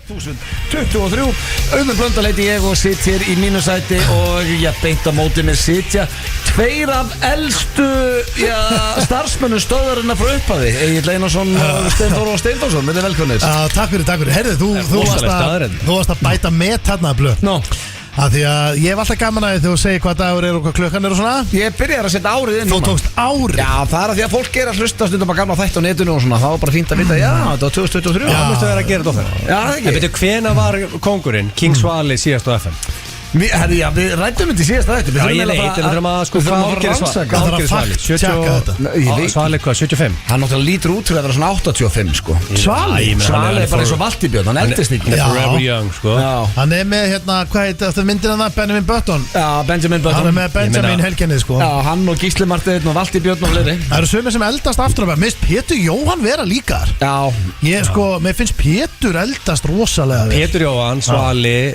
2023. Auður Blöndal heiti ég og sitt hér í mínu sæti og ég beint á móti mér sitja tveir af elstu starfsmönnum stöðarinnar frá upphafi, Egill Einarsson og Steinþór Steinþórsson. Verið velkomnir. Takk fyrir. Heyrðu, þú varst að bæta með þarna blöð. Nó. Því að ég hef alltaf gaman að því þú segir hvað dagur er og hvað klukkan er og svona. Ég byrjar að setja árið inn núna. Þú tókst árið? Já, það að því að fólk að hlusta stundum að gamla þætti á netinu og svona. Það var bara fínt að vita, já, þetta var 2023. Já, það mústu vera að gera þetta ofar. Já, það ekki. En betur, hvena var kóngurinn, King Svali síðast á FM? Já, við rættum þetta í síðasta þætti. Já, ég veit, en við þurfum að sko hvað gerir Svali? Svali hvað, 75? Hann náttúrulega lítur út fyrir að vera svona 85 sko. Svali er bara eins og Valtibjörn, hann eldist ekki. Forever young sko. Hann er með hvað heit þetta myndin að það, Benjamin Button. Já, Benjamin Button. Hann er með Benjamin Helgenið sko. Já, hann og Gísli Marteinn og Valtibjörn og fleiri. Það eru sumir sem eldast aftur á mig. Mér finnst Pétur Jóhann vera líkar. Já. Ég sko, mér finnst Pétur eldast rosalega vel. Pétur Jóhann, Svali.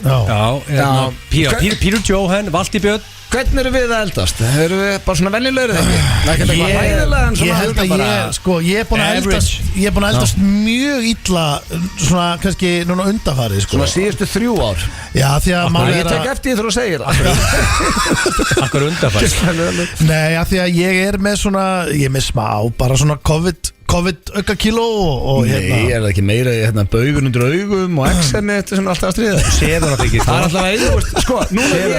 Pétur Jóhann, Valtí Björn. Hvernig eru við að eldast? Eru við bara svona venjulegri þegar ekki? Það er ekki eitthvað hræðilega en svona. Ég held að ég er búin að eldast mjög illa svona kannski núna undanfarið sko. Svona síðustu 3 ár. Já, því að maður Ég tek eftir því þegar þú segir það. Akkur undanfarið? Nei, því að ég er með smá bara svona COVID auka kíló og Nei, er það ekki meira baugun undir augum og exemi þetta sem er alltaf að stríða? Sefur það ekki? Það er alltaf að eiga, sko, núna er ég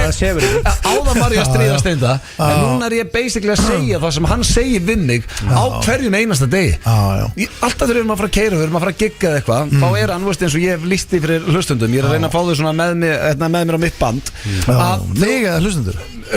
áðan var ég að stríða Steinda en núna er ég basically að segja það sem hann segir við mig á hverjum einasta degi. Alltaf þegar við erum að fara að keyra, við erum að fara að gigga eitthvað, þá er hann, veist, eins og ég hef listi fyrir hlustundum, ég er að reyna að fá þau svona með mér á mitt band Þig eða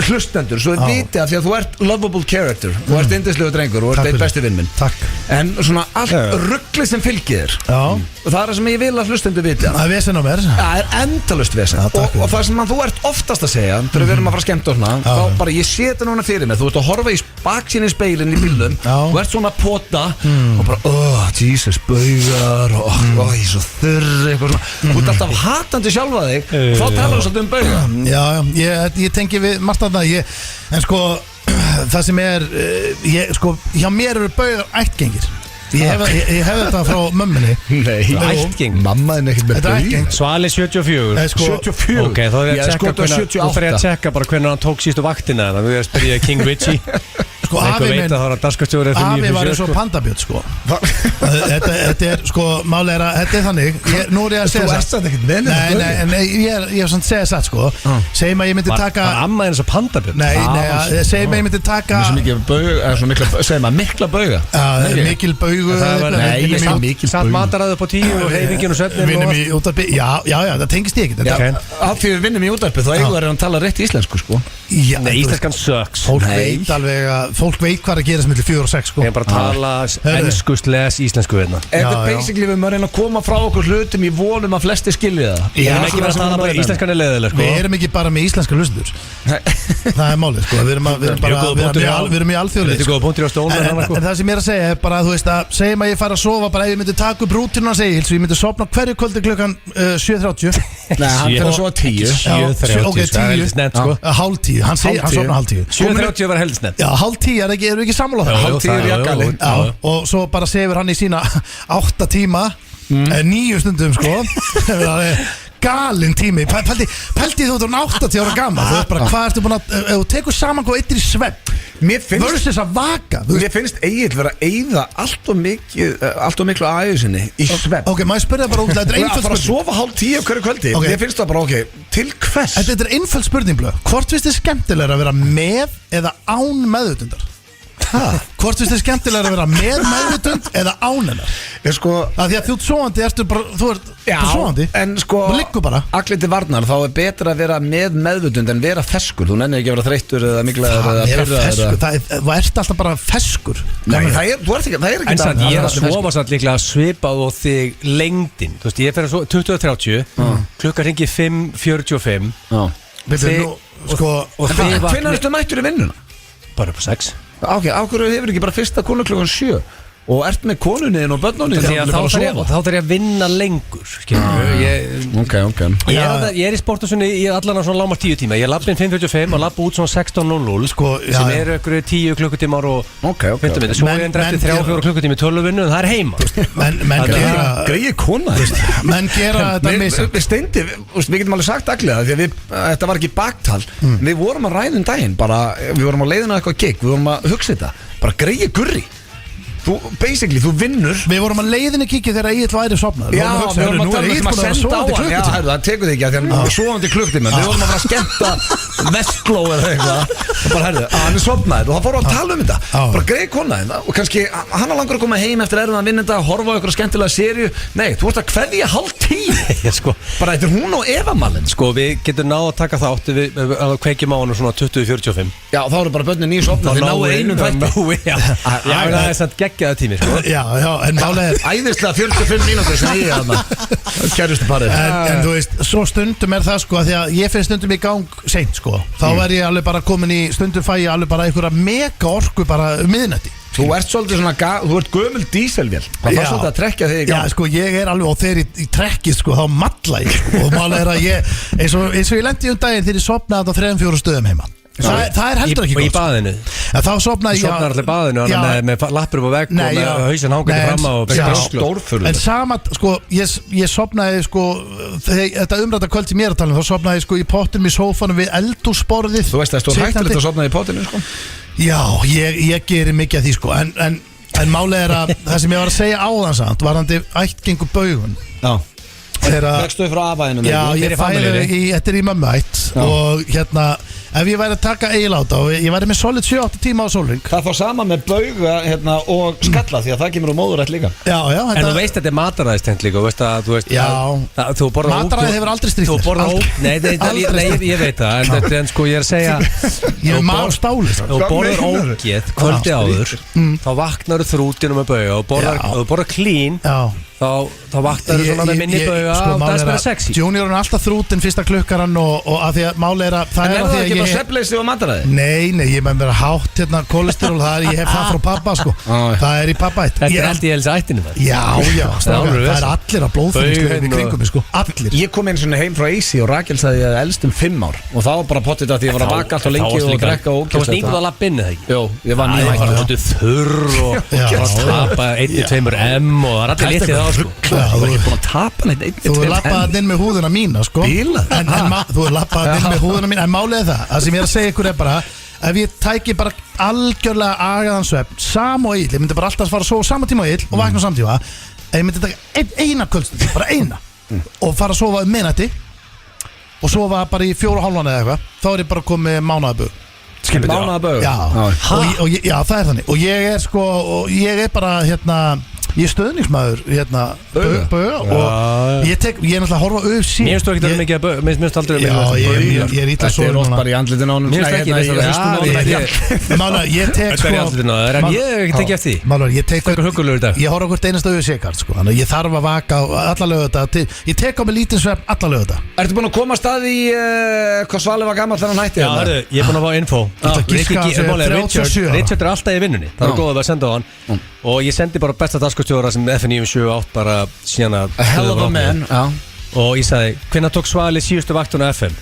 hlustendur, svo þið viti að því að þú ert lovable character, þú ert yndislegur drengur og ert eitt besti vinn minn. Takk. En svona allt ruggli sem fylgir og það er það sem ég vil að hlustendur viti. Það er vesen á mér. Það er endalaust vesen og það sem þú ert oftast að segja þegar við erum að fara að skemmta og svona, þá bara ég sé þetta núna fyrir mig, þú ert að horfa í baksinn í speilin í bílum og ert svona að pota og bara, Jesus, baugar og ég er svo þurr eitthvað svona, þú ert alltaf hatandi sjálfa þig, þá talar þú svolítið bauga. Já, ég tengi við margt af það, en sko það sem er, sko, hjá mér eru baugar ættgengir. Ég hef þetta frá mömmunni. Nei, ættgeng. Mamma er ekkert með bauga. Svali 74. 74? Ok, þá er ég að tjekka bara hvernig hann tók sístu vaktina þannig að við erum að spyrja King Richie. Sko afi minn, afi var eins og pandabjörn sko. Þetta er sko, máli er að þetta er þannig, nú er ég að segja Þú ert ekkert með Nei, ég er svona að segja satt sko. Segjum að ég myndi taka Var amma eins og pandabjörn? Nei, segjum að ég myndi taka mikla bauga. Mikil baugu. Satt mataræðu upp á 10 og heifingin og svefnin. Vinnum í útvarpi, já, það tengist ég ekki. Af því við vinnum í útvarpi þá eigum við að tala rétt íslensku sko. Nei, íslenskan sucks. Fólk veit hvað að gera sem millir 4 og 6 sko. Ég er bara að tala ensku sles íslensku veitna. Þetta er basically við maður reyna að koma frá okkur hlutum í vonum að flesti skilja það. Við erum ekki bara að tala bara íslenskan er leiðileg sko. Við erum ekki bara með íslenska hlustendur. Það er málið sko. Við erum í alþjóðleik. Þetta er góða punktur á stólunum. En það sem ég er að segja er bara, þú veist að segjum að ég fara að sofa bara ef ég myndi taka upp rútinu að segja Egils og ég myndi sofna hverju kvöldi klukkan 7:30. Nei, hann fyrir að sofa 10. 7:30. Hann sofna 9:30. 7:30 var heldsnett. Já, 9:30 eru ekki sammála það. 9:30 er jakkalinn. Og svo bara sefur hann í sína 8 tíma 9 stundum sko. Galinn tími. Pældi þú út á 80 ára gammal. Þú veist bara hvað ertu búin að þú tekur saman hvað eittir í svefn versus að vaka. Mér finnst Egill vera að eyða allt og miklu aðeins sinni í svefn. Ok, maður spyrja bara út. Þetta er einföld spurning. Að sofa 9:30 hverju kvöldi. Mér finnst það bara til hvers? Þetta er einföld spurning blöð. Hvort finnst þið skemmtilega að vera með eða án meðvitundar? Hvort finnst þið skemmtilega að vera með meðvitund eða án hennar? Sko, að því að þú ert svoandi, þú ert svoandi. En sko, allir til varnar, þá er betra að vera með meðvitund en vera feskur. Þú nennir ekki að vera þreyttur eða miklaður eða pyrraður. Þú ert alltaf bara feskur. Nei, það er ekki en sann, ég er að sofa satt líklega svipað og þig lengdin. Þú veist, ég fer að 20:30 klukka ringi 5:45 Hvenær ertu mættur í vinnuna? Bara upp á 6. Ok, ákveður hefur ekki bara fyrsta konu klukkan 7 og ert með konunniðin og börnunniðin þá þarf ég að vinna lengur ég í sportasunni í allan á svona lámar 10 tíma ég lappi inn 5.45 og lappi út svona 16.00 sem eru ykkur 10 klukkutímar og 15 minnir svo er ég eftir 3-4 klukkutími 12 vinnu en það er heima menn gera greið kona menn gera þetta við steindi, við getum alveg sagt aglega því að þetta var ekki baktal við vorum að ræða daginn við vorum að leiðina eitthvað gig, við vorum að hugsa þetta bara greið gurri þú vinnur við vorum að leiðinni kikið þegar Egill væri sopnað við vorum að senda á hann það tekur þig ekki að því hann sofandi klukkutíma við vorum að fara að skemmta vestló eða eitthvað og bara herðu, hann er sopnað og það fóru að tala um þetta bara greið konaðin og kannski hann langar að koma heim eftir erfiðan vinnenda að horfa á eitthvað skemmtilega seríu nei, þú ert að kveðja 9:30 bara þetta er hún og Eva-mallin við getum náð að taka þátt að kveikjum á hann svona 20:45 já, þá eru bara börnin í sopnað þið náðu einum þætti geggjaða tími Já, en málega er æðislega 45 mínútur sem ég að kærustu parið en þú veist, svo stundum er það því að ég finn stundum í gang seint þá er ég alveg bara komin í stundum fæ ég alveg bara einhverja mega orku bara miðnætti Þú ert svolítið svona, þú ert gömul díselvél það var svolítið að trekja þig í gang Já, ég er alveg, og þegar ég trekkið þá matla ég og málega er að ég eins og ég lendi daginn þegar ég sopnaði á 3-4 stöðum heima Það er heldur ekki gott í baðinu þá sopnaði ég sopnar allir baðinu með lappur upp á vegg og með hausinn hangandi fram á en sama, ég sopnaði þetta umræta kvöld í mér að tala þá sopnaði ég í pottinum í sófanum við eldhúsborðið Þú veist að stór hættulegt að sopnaði í pottinu Já, ég gerir mikið af því en málega er að það sem ég var að segja áðansamt varðandi ættgengu baugun Já Vekstu frá afaðinu Já, ég fæði þetta í mömmuætt og ef ég væri að taka eiginláta og ég væri með solid 7-8 tíma á sólring Það fór sama með bauga og skalla því að það kemur úr móðurætt líka Já, en þú veist að þetta er mataræðistengt líka Mataræði hefur aldrei stríkt Nei, ég veit það en ég er að segja Ég er maður stáli Þú borður ógeð kvöldi áður þá vaknar þú þrútinu með bauga og þú borður klín þá vaknar þú svona með minni bauga og það er svona sexy Junior er alltaf þrútin fyrsta klukkaran og að því að máli er að En er það ekki bara svefnleysi og mataræði? Nei, ég með mér að hátt kolesterol ég hef það frá pappa það er í pappætt Þetta er allt í elsa ættinu Já, það er allir að blóðfylgstu í kringum allir Ég kom einu svona heim frá Easy og Rakel sagði að ég elst 5 ár og þá bara pottið að ég var að vaka allt og lengi og drekka og Þú varst nýtt að lappa inn eða ekki? Jó, ég var nýtt þurr og tapa 1-2 M og það er allir litið á Þú var ekki búin að tapa neitt Þú er lappaðið inn með húðuna mína Þú er lappaðið inn með húðuna mína En málið er það sem ég er að segja ykkur er bara ef ég tæki bara algjörlega agaðan svefn sam og ill, ég myndi bara alltaf fara að sofa sama tíma og ill og vakna samtíma ef ég myndi taka eina kvöldstund, bara eina og fara að sofa miðnætti og sofa bara í 4,5 eða eitthvað þá er ég bara komið mánaðabög Mánaðabög? Já, það er þannig og ég er bara ég er stöðningsmaður Böga og ég er náttúrulega að horfa UFC Mér finnst þú ekki að mikið að Böga Mér finnst aldrei að mikið að ég er ítla svo Þetta er oft bara í andlitin á honum Mér finnst ekki Mála, ég tek Þetta er í andlitin á það En ég tek eftir því Mála, ég tek Hvað er huggulegur í dag? Ég horfa hvert einasta UFC-kart Þannig að ég þarf að vaka alla lögða Ég tek á mig lítinn svefn alla lögða Ertu búin að koma að stað í hvað Svali var gamall þegar hann hætti? Já, hörðu, ég er búin að fá info Richard er alltaf í vinnunni Það er góð að senda á hann Og ég sendi bara besta dagskostjóra sem FN978 bara síðan að hell of a man Og ég sagði, hvenær tók Svali síðustu vaktun á FM?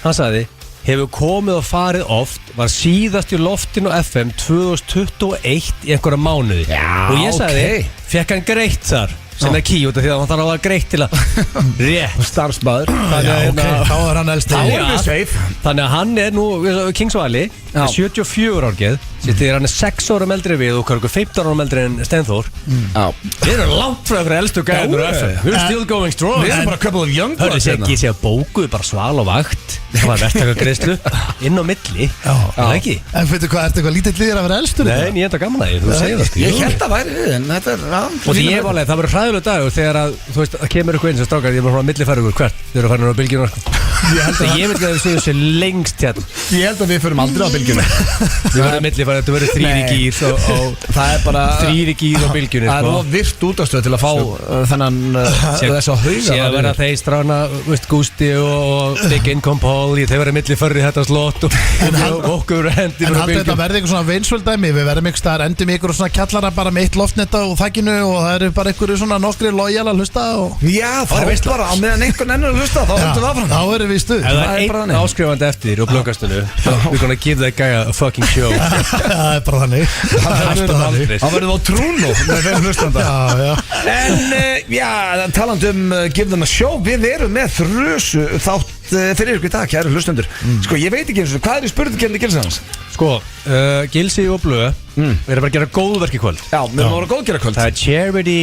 Hann sagði, hefur komið og farið oft Var síðast í loftinu á FM 2021 í einhverja mánuði Og ég sagði, fekk hann greitt þar sem er key út af því að hann þarf að hafa greitt til að rétt starfsmaður þá er hann elst þannig að hann er nú King Svali 74 árgeð þegar hann er 6 árum eldri við og 15 árum eldri en Stenþór við erum langt frá okkur elstu gæður we're still going strong við erum bara a couple of young bloods ég sé að bókuð bara Sval og vakt það var verktakagreiðslu inn á milli það ekki en veitu hvað, ertu eitthvað lítið liðir að vera elstur? Nei, ég enda gaman að þú segir það ég held að væri við en þetta er og því ég var alveg, það verður ræðilega dag og þegar að, þú veist, það kemur eitthvað eins og strákar, ég er bara millifæra ykkur hvert, þau eru að fara á bylgjuna sko. Ég veit ekki að við séum sér lengst hérna. Ég held að við förum aldrei á bylgjuna. Við verðum millifæra, þetta verður 3 í gír og það er bara 3 í gír á bylgjunni það er virt útastöð til að fá þennan þess að hauga síðan verða þeir strána, veist, Gústi og Big Income Polly, þeir verða millifæra í þetta slott og okkur hendir en haldið þetta verði eitthvað svona veinsvöldæmi, við verðum ykkur staðar endum ykkur svona kjallara bara með 1 loftnetta og þakkinu og það eru bara ykkur svona nokkri lojal að hlusta og já, það er bara á meðan einhvern ennur að hlusta þá höldum við áfram. Þá erum við í stuð. Ef það er einn áskrifandi eftir og blöggastunu we're gonna give that guy a fucking show. Það er bara þannig. Það verður á trúnu með þeim hlustanda. Já, talandi give them a show, við erum með þrjusu þátt fyrir ykkur í dag, kæru hlustendur. Sko, ég veit ekki eins og hvað er í spurningakeppni Gilsans? Sko, Gilsi og Blöð við erum bara að gera góðverk í kvöld. Já, við erum að vera góðgera kvöld. Það er charity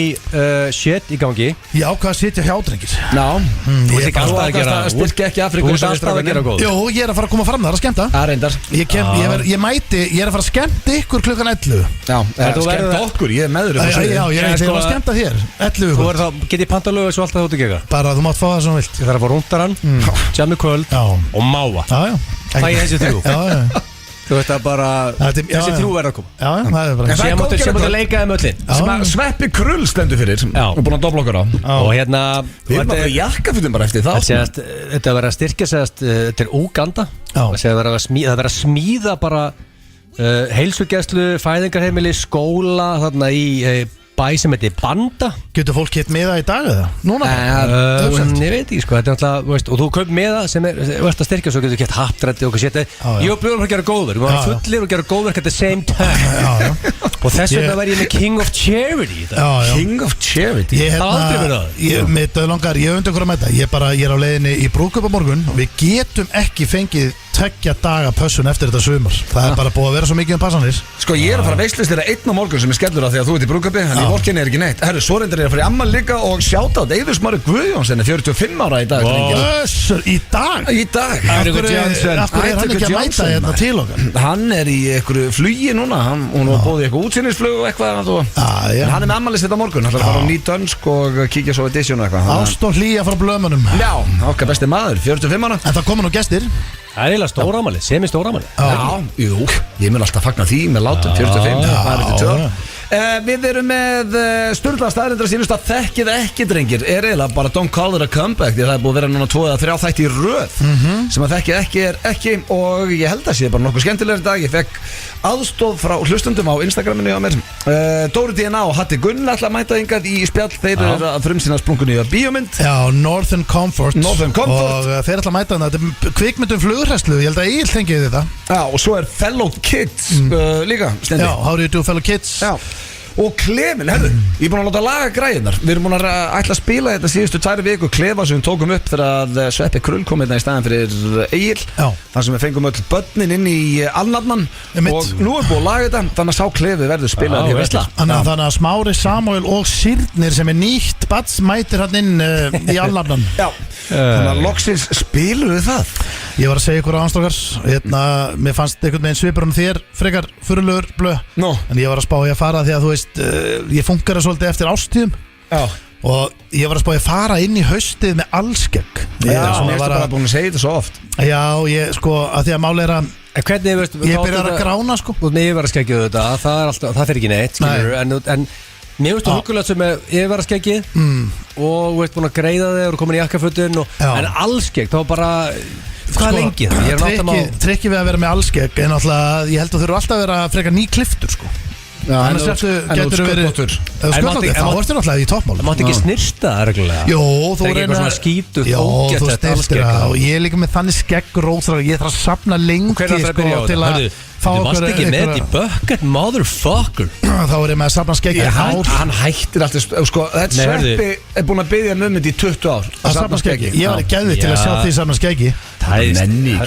shit í gangi. Ég ákvað að sitja hjá drengir. Já, þú ert ekki alltaf að gera styrkja ekki Afríku. Þú ert alltaf að gera góð. Jó, ég er að fara að koma fram þar að skemmta. Það reyndar. Ég mæti, ég er að fara að skemmta ykkur klukkan 11. Já, skemmta okkur, ég er meður. Já, ég er að skemmta þér 11. Þú er þá, get ég pantalögu svo alltaf þú ert bara þú mátt fá það sem þú vilt. Ég þarf að fá rúndarann, jammi kvöld og máa. Það er þessi 3. Þú veist að bara þessi 3 verða að koma. Já, það er bara sem átti að leika þeim öllin. Sveppi Krull stendur fyrir og búin að dobla okkur á. Og hérna við erum að fara jakkafutin bara eftir það. Þetta verður að styrkja segast, þetta er Úganda. Það verður að smíða bara heilsugæslu, fæðingarheimili, skóla þarna í bæ sem heitir Banda. Getur fólk hitt miða í dag eða? Núna ég veit ekki sko, þetta er alltaf, veist, og þú kaup miða sem er verðt að styrkja, svo getur þú gett hattrætti og okkur setja. Ég og Blöður að gera góðverk, við varum fullir og gera góðverk at the same time. Og þess vegna verð ég með King of Charity. King of Charity? Það var aldrei verið það. Ég undir okkur að mæta, ég er á leiðinni í brúðkaup á morgun og við getum ekki fengið 2 daga pössun eftir þetta sumar. Það er bara búið að vera svo mikið passanir. Sko ég er að fara að veislistira einn á morgun sem er skellur á því að þú ert í brúðkaupi, en í vorkinni er ekki neitt. Herru, svo reyndar ég að fara í ammæli líka og sjáta á Eiður Smári Guðjónsson, 45 ára í dag. Í dag? Í dag. Af hverju er hann ekki að mæta hérna til okkar? Hann er í einhverju flugi núna, hún var bóðið eitthvað útsýnisflug og eitthvað. Hann er með ammælis þetta morgun, hann ætlar að fara á Nýdönsk og kíkja svo edition og eitthvað. Ást og hlýja frá Blöðmönnum. Já, okkar besti maður, 45 ára. En það koma nú gestir. Það er eiginlega stóramæli, semi-stóramæli. Já, jú, ég mun alltaf fagna því með látum 45, það er þetta 2. Við erum með sturla staðrindar sínust að þekkið ekki drengir er eiginlega bara don't call it a comeback því það er búið að vera núna 2 eða 3 þætti í röð sem að þekkið ekki er ekki og ég held að sé bara nokkuð skemmtilegur í dag. Ég fekk aðstoð frá hlustundum á Instagraminu á mér. Dóri DNA og Hatti Gunn ætla að mæta hingað í spjall. Þeir eru að frumsýna sprungunni á bíómynd. Já, Northern Comfort. Og þeir ætla að mæta þetta er kvikmyndum flugurhæslu, ég held að Egil tengið þetta. Já, og svo er Fellow Kids líka stendi. Já, how do you do Fellow Kids? Já. Og Klefin, herru, ég er búin að láta laga græðinar. Við erum búin að ætla að spila þetta síðustu 2 viku Klefa sem við tókum upp þegar að Sveppi Krull kom hérna í staðan fyrir Egil. Þar sem við fengum öll börnin inn í alnafnan og nú er búin að laga þetta þannig að sá Klefi verður spilað í veistla. Þannig að Smári, Samuel og Sýrnir sem er nýtt bats mætir hann inn í alnafnan. Já, þannig að loksins spilum við það. Ég var að segja ykkur á anstrókars mér fannst einhvern veginn svipur þér frekar fyrirlegur Blöð en ég var að spá ég að fara því að þú veist ég funkar það svolítið eftir ástíðum og ég var að spá ég að fara inn í haustið með allskegg. Já, ég var bara búin að segja þetta svo oft. Já, ég sko að því að máli er að hvernig, veist, ég byrjar að grána sko og ég var að skeggja þetta, það fyrir ekki neitt en mér veist þú hugulegt sem ég var að skeggið og veist búin að greiða þig og komin í jakkafötun en allskegg þá bara hvað lengi það? Trikki við að vera með allskegg en alltaf ég held að þú eru alltaf að vera frekar nýkliftur sko. Annars getur þú verið skvöldlóttur, þá ertu náttúrulega í toppmálum. Það mátt ekki snirsta það reglulega. Jó, þú reyna að skítut þú snirtir það og ég er líka með þannig skeggróþra og ég þarf að safna lengi sko til að þú varst ekki með þetta í bucket, motherfucker. Þá er ég með að safna skeggi hann hættir alltaf sko, þetta Sveppi er búin að biðja um þetta í 20 ár að safna skeggi. Ég var geðið til að sjá því safna skeggi. Það er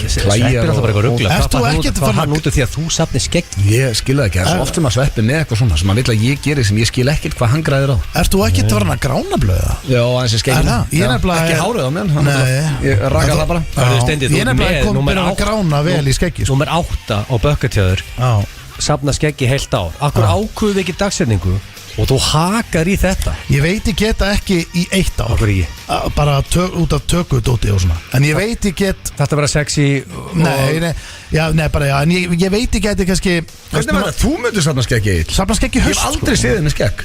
Sveppi alltaf bara eitthvað ruggla. Ertu ekkert að hann út af því að þú safni skeggi? Ég skil það ekki, það er oft sem að Sveppi með eitthvað svona sem hann vil að ég geri sem ég skil ekkert hvað hann græðir á. Ertu ekkert að vera að grána blöða? Já, aðeins er skeggin ekki hárið á mér. Ég raka það bara. Ég er nefnilega komin að grána vel í skeggi. Númer 8 á bucket hjá þér safna skeggi heilt ár. Akkur ákvöðu við ekki dagsetningu Og þú hakar í þetta. Ég veit ég geta ekki í 1 ár. Okkur ekki. Bara út af tökudóti og svona. En ég veit ég get. Þetta vera sexy. Nei, en ég veit ég geti kannski. Hvernig var það? Þú myndir safna skeggi Egill? Safna skeggi höst. Ég hef aldrei séð henni skegg.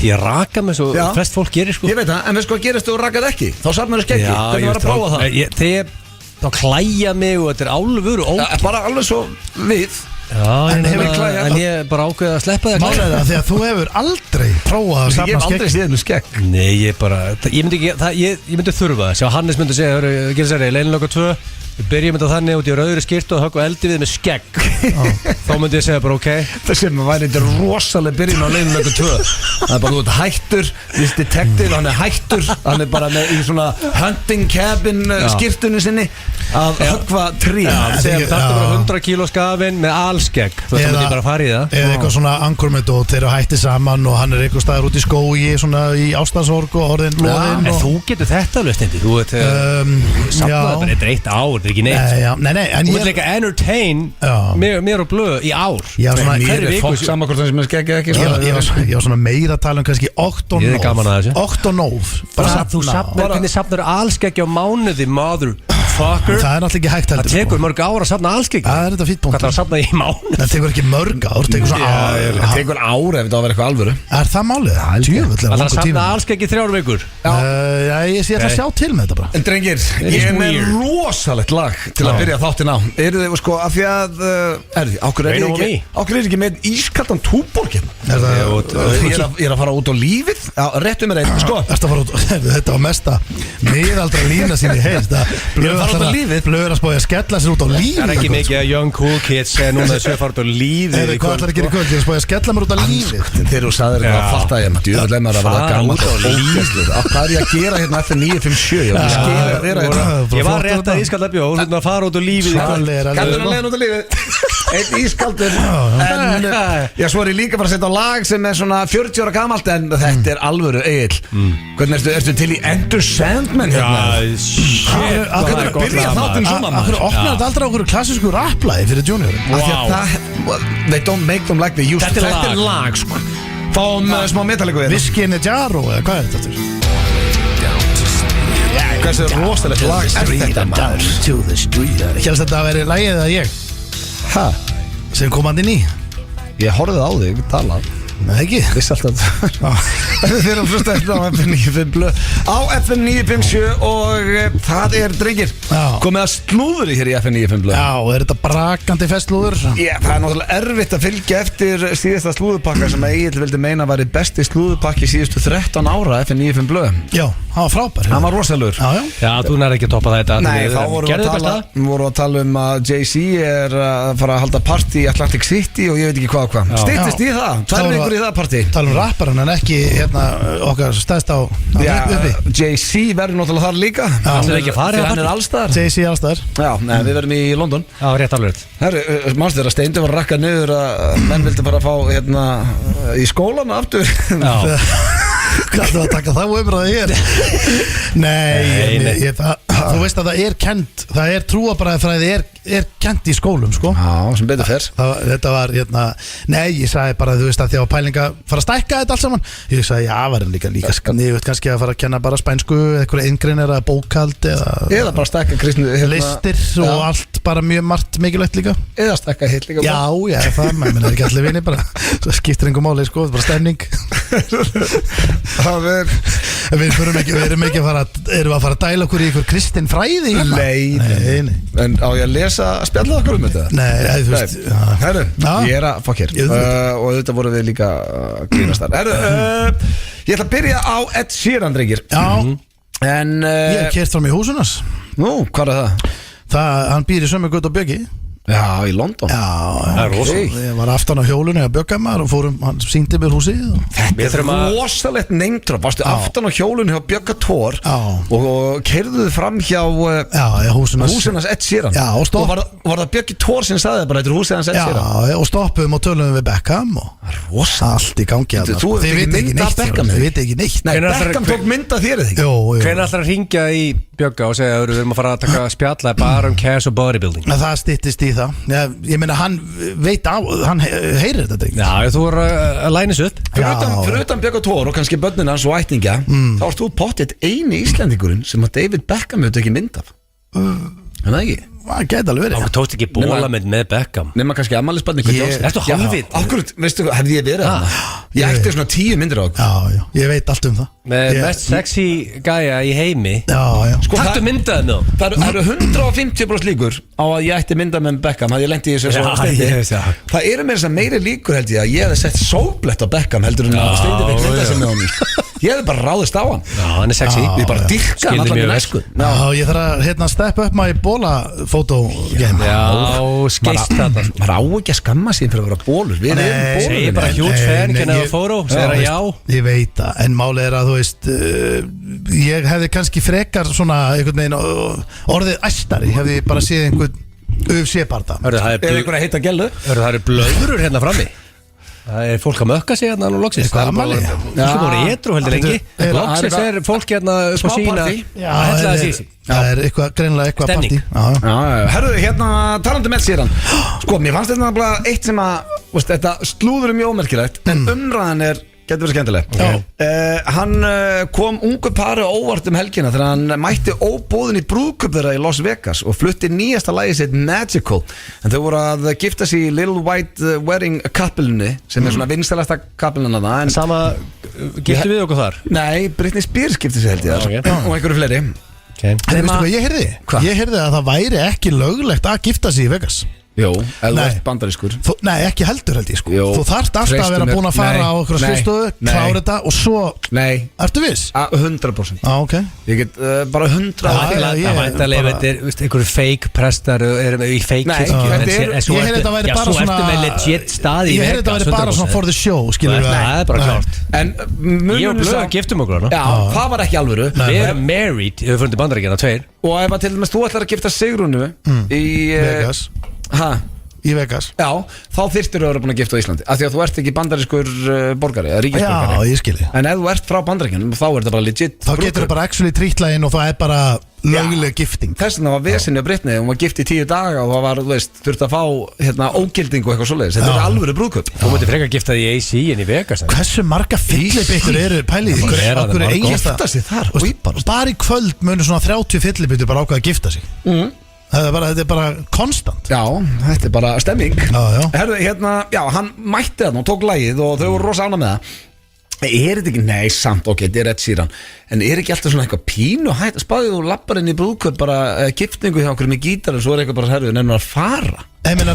Ég raka mig svo flest fólk gerir sko. Ég veit það, en veist hvað gerist þú rakað ekki? Þá safnar þér skeggi. Hvernig var að prófa það? Þegar þá klæja mig og þetta alvöru bara alveg svo við. Já, en ég bara ákveði að sleppa það. Málega það, því að þú hefur aldrei prófað að safna skeggi. Ég hef aldrei séð henni skegg. Nei, ég myndi þurfa það. Sjá, Hannes myndi segja, gera sér Leinilöku 2. Við byrjum þetta þannig út í rauðri skyrtu og högg og eldi við með skegg. Þá myndi ég segja bara ok. Það sem væri þetta rosalega byrjun á Leinilöku 2. Það bara þú ert hættur, this detective, hann hættur, hann bara með í svona hunting cabin skyrtunni sinni að höggva tré. Það er bara 100 kíló skafinn með alskegg. Þú veist, þá myndi ég bara fara í það. Eða eitthvað svona ankurmet og þeir eru hætti saman og hann eitthvað staðar út í skógi svona í ástansorg og orðin loðinn. En þú getur þetta alveg stendi. Þú veit, safnaði bara eitt 1 ár. Það er ekki neitt. Nei, en þú vil líka entertain mér og blöð í ár. Mér er fólk saman hvort það sem er skeggið ekki. Ég var svona meira að tala kannski 8 og 9. 8 og 9. Þú hvernig safnar alskeggi á mánuði, motherfucker. Það er náttúrulega ekki hægt heldur. Það tekur mörg ár að safna alskeggi. Það er þetta fýtt punktur. Hvað það safna í mánuði? Það tekur ekki mörg ár, tekur svona ár. Það tekur ár ef þetta á að vera eitthvað alvöru. Er það málið? Það safna alskeggi 3 vikur. Ég sé að sjá til með þetta bara. En drengir, ég er með rosalegt lag til að byrja þáttin á. Eru þið sko af því að ákveður er ekki með ískaldan túborg hérna? Ég er að fara út á lífið. Réttu mér einn, sko. Þetta var mesta miðaldra lína sín í heist. Blöður að spója að skella sér út á lífið. Það er ekki mikið að young cool kids núna þessu að fara út á lífið. Hvað ætlar að gera í kvöld? Ég er að spója að skella mér út á lífið. Þegar þú sagðir þetta að fatta ég maður djúðlega maður að vera gaman og lífið. Hvað er ég að gera hérna eftir 957? Ég var rétt að ískalla bjóð og fara út á lífið í kvöld. Kaldur að leiða út á lífið. Eitt ískaldur. En já, svo er ég líka bara að setja á lag sem er svona 40 ára gamalt en þetta er alvöru Egill. Hvernig ertu til í Enter Sandman hérna? Hvað er að byrja þáttinn svona maður? Akkur opnar þetta aldrei á okkur klassísku rapplagi fyrir junior? They don't make them like they used to. Þetta er lag sko. Fáum smá metalliku við. Whiskey in a jar og hvað er þetta aftur? Hversu rosalegt lag er þetta maður? Hélst þetta að veri lagið eða ég? Hæ? Sem kom hann inn í? Ég horfið á þig, talað. Nei ekki. Viss alltaf. Þið erum hlusta eftir á FM 95 á FM 957 og það er drengir komið að slúðri hér í FM 95. Já, er þetta brakandi festslúður? Já, það er náttúrulega erfitt að fylgja eftir síðasta slúðupakka sem Egill vildi meina væri besti slúðupakki síðustu 13 ára FM 95. Já, hann var frábær. Hann var rosalur. Já, þú nær ekki að toppa þetta. Nei, þá vorum við að tala um að Jay-Z er að fara að halda partí í Atlantic City og ég veit ekki hvað. Styttist í það? Tvær í það partí. Tala um rapparan en ekki okkar stæðst á uppi. Jay-Z verður náttúrulega þar líka. Hann er ekki að fara. Hann er allstaðar. Jay-Z allstaðar. Já, við verðum í London. Já, rétt alveg. Herru, mannstu þér að Steindi var að rakka niður að menn vildi bara fá í skólan aftur. Já. Hvað er það að taka þá umræði hér? Nei, þú veist að það er kent. Það er trúabræðafræði er kent í skólum sko. Já, sem betur fer. Þetta var nei, ég sagði bara þú veist að því að pælinga fara að stækka þetta allt saman. Ég sagði já, var hann líka sniðugt kannski að fara að kenna bara spænsku eitthvað eingreinar eða bókald eða bara stækka kristnu listir og allt bara mjög margt mikilvægt líka. Eða stækka hitt líka. Já, það maður er ekki allir vinni bara. Það skiptir engum máli sko, bara stemning. Við erum ekki að fara að dæla okkur í ykkur kristin fræði. Nei. En á ég að lesa spjallað okkur um þetta? Nei, þú veist. Herru, ég er að fokk hér og auðvitað voru við líka grínast þar. Herru, ég ætla að byrja á Ed Sheeran, drengir. Já. En ég hef kert fram í húsunas. Nú, hvað er það? Hann býr í sömu götu á Bjöggi. Já, í London. Já, ég var aftan á hjólunni að Bjögga maður og hann síndi mér húsið. Þetta er rosalegt neymdrop. Varstu aftan á hjólunni hjá Bjögga Tór og keyrðuðu fram hjá húsinas Ed Sheeran. Já, og var það Bjöggi Tór sem sagði bara þetta er húsinas Ed Sheeran? Já, og stoppuðum og töluðum við Beckham og allt í gangi. Þið veit ekki neitt. Nei, Beckham tók mynda þér eða ekki? Hvernig ætlar að ringja í Bjögga og segja að við erum að fara að taka spjalla bara cash og bodybuilding. Það styttist í það. Ég meina, hann veit á, hann heyrir þetta ekki. Já, þú voru að lænis upp. Fyrir utan Bjögga Tór og kannski börnin hans og ættingja, þá ert þú pottitt eini Íslendingurinn sem að David Beckham hefur ekki mynd af. En það ekki? Það gæti alveg verið. Þú tókst ekki bólamynd með Beckham. Nema kannski ammælisbarn Ertu hálfvit? Akkurat, veistu, hefði ég verið þarna? Ég ætti svona 10 myndir á okkur. Já, ég veit allt um það. Með mest sexy gæja í heimi. Já. Taktu myndaði með hann. Það eru 150% líkur á að ég ætti myndað með Beckham. Það ég lendi í þessu svo steindi. Það eru meiri líkur held ég að ég hefði sett sóblett á Beckham heldur en að steindi fyrir myndað sem með honum. Ég hefði bara ráðist á hann. Já, hann er sexy. Ég bara dyrka hann allan í næsku. Já, ég þarf að step up my bólafótó-game. Já, skeist þetta. Maður á ekki að skamma sín fyrir að vera bólur. Við erum bólur. Segir bara huge fan, can I have a photo? Segir að já. Ég veit það, en málið er að þú veist, ég hefði kannski frekar svona einhvern veginn orðið æstari, hefði bara séð einhvern UFC-barda. Er einhver að heita gælu? Það eru blöðurur hérna frammi. Það er fólk að mökka sig hérna nú loksins. Eitthvað ammali? Fólk voru edru heldur lengi. Loksins er fólk hérna upp á sína. Það er greinilega eitthvað partí. Herru, hérna talandi með síðan. Sko, mér fannst þetta eitt sem að þetta slúður mjög ómerkilegt, en umræðan getur verið skemmtileg. Hann kom ungu pari óvart helgina þegar hann mætti óboðin í brúðkaup þeirra í Las Vegas og flutti nýjasta lagið sitt Magical, en þau voru að gifta sig í Little White Wedding kappelunni sem svona vinsælasta kappelunna það. Sama, giftu við okkur þar? Nei, Britney Spears gifti sig held ég og einhverju fleiri. En veistu hvað ég heyrði? Ég heyrði að það væri ekki löglegt að gifta sig í Vegas. Jó, eða þú ert bandarískur. Nei, ekki heldur held ég sko. Jó, þú þarft alltaf að vera búin að fara á okkur skrifstofu, klára þetta og svo. Nei. Ertu viss? 100%. Ok. Ég get bara 100%. Það væntalega einhverju fake prestar í fake kirkju. Ég heyrði þetta væri bara svona. Svo ertu með legit staði í Vegas. Ég heyrði þetta væri bara svona for the show, skilur við. Það er bara klart. En ég og Blöð giftum okkur. Já, það var ekki alvöru. Við erum married, við fyrir Bandaríkjana 2. Og ef að til dæmis þú ætlar að gifta Sigrúnu í Vegas. Í Vegas. Já, þá þyrftir þú að vera búin að gifta á Íslandi af því að þú ert ekki bandarískur borgari eða ríkisborgari. Já, ég skilji. En ef þú ert frá Bandaríkjunum þá er þetta bara legit. Þá getur þú bara actually trýtlægin og það er bara löguleg gifting. Þess vegna var vesinni á Britney, hún var gift í 10 daga og það var, þú veist, þurfti að fá ógilding og eitthvað svoleiðis. Þetta er alvöru brúðkaup. Þú mútið frekar gifta því í AC en í Vegas. Hversu marga fyllibittur eru pælið? Okkur er gifta sig þar. Bara í kvöld munir svona 30 fyllibittur bara ákveða að gifta sig. Þetta er bara konstant. Já, þetta er bara stemming. Já. Herðu, hann mætti þarna og tók lagið og þau voru rosa ánægð með það. Er þetta ekki, nei samt, ok, þetta er Ed Sheeran, en er ekki alltaf svona eitthvað pínu hætt, spáðið og lappar inn í brúðkaup bara giftingu hjá okkur með gítar og svo er eitthvað bara herðu, nefnum að fara. Ég meina,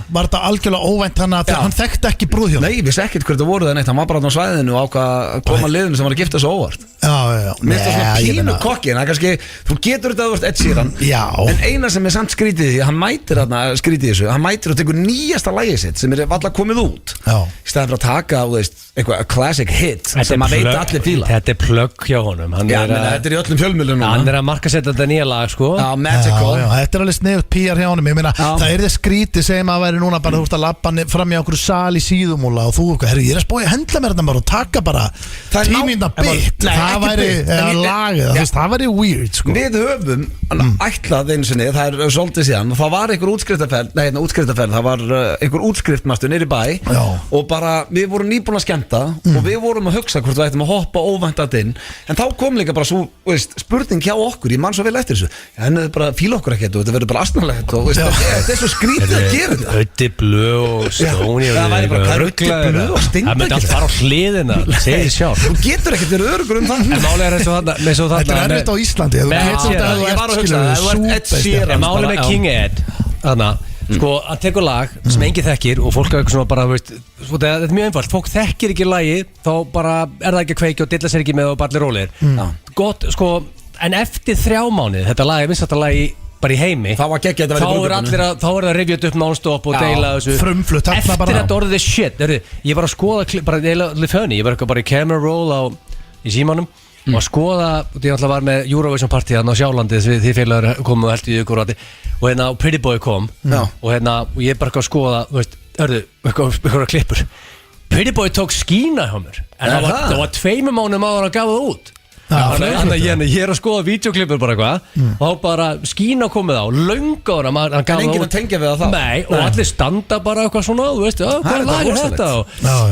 var þetta algjörlega óvænt hann að hann þekkti ekki brúðhjón? Nei, ég vissi ekkert hver þetta voru það neitt, hann var bara á svæðinu og ákvað að koma liðinu sem var að gifta svo óvart. Já. Mér finnst það svona pínu kokki, en það er kannski, þú getur þetta að þú ert Ed Sheeran, en eina sem er samt skrítið því, hann mætir þarna skrítið þessu, hann mætir og tekur nýjasta lagið sitt sem er valla komið út, í staðan fyrir að taka, þú veist, eitthvað classic hit sem maður veit allir fíla. Þetta er plugg hjá honum. Þetta er í öllum fjölmiðlunum. Hann er að markasetja þetta nýja lag, sko. Já, Magical. Þetta er alveg sniðugt PR hjá honum. Ég meina, það er það skrítið segjum að væri núna bara þú ert að labba fram í okkur sal í Síðumúla og þú eitthvað, herru, ég er að spója að hendla mér þetta bara og taka bara 10 mínútna bit. Það væri lagið, það væri weird, sko. Við höfum ætlað einu sinni, það er svolítið síðan, það var einhver útskriftarferð, það var einhver útskriftmaster niður í bæ og bara við vorum nýbúin að skemmta og við vorum að hugsa hvort við ættum að hoppa óvæntat inn, en þá kom líka bara svo spurning hjá okkur, ég man svo vel eftir þessu en það er bara fíla okkur ekkert og þetta verður bara astnalegt og þetta er svo skrítið að gera þetta. Öddi Blöð og Stóni það væri bara Öddi Blöð og Stinda það myndi allt fara á hliðina, segir sjálf þú getur ekkert verið örugur það en máli er eins og þarna þetta er erfitt á Íslandi ég var að hugsa en máli með King Ed þarna sko, hann tekur lag sem enginn þekkir og fólk er eitthvað svona bara, veist, þetta er mjög einfalt, fólk þekkir ekki lagi þá bara er það ekki að kveikja og dilla sér ekki með og bara allir rólegir gott, sko, en eftir 3 mánuði þetta lag, ég minnst þetta lagi bara í heimi þá er það revjut upp non-stop og deila þessu frumflutt eftir þetta orðið shit, ég var að skoða bara deila fönni, ég var eitthvað bara í camera roll í símanum og að skoða, ég alltaf var með Eurovision party þarna á Sjálandi því félagur komu og heldur í ykkur og hérna Pretty Boy kom og hérna og ég bara að skoða, þú veist, eitthvað klippur Pretty Boy tók skína hjá mér en það var 2 mánuðum áður að gafa það út Þannig að ég að skoða vídeoklippur bara eitthvað og þá bara skína komið á löngu ára en enginn að tengja við það nei, og allir standa bara eitthvað svona þú veist, hvað lag þetta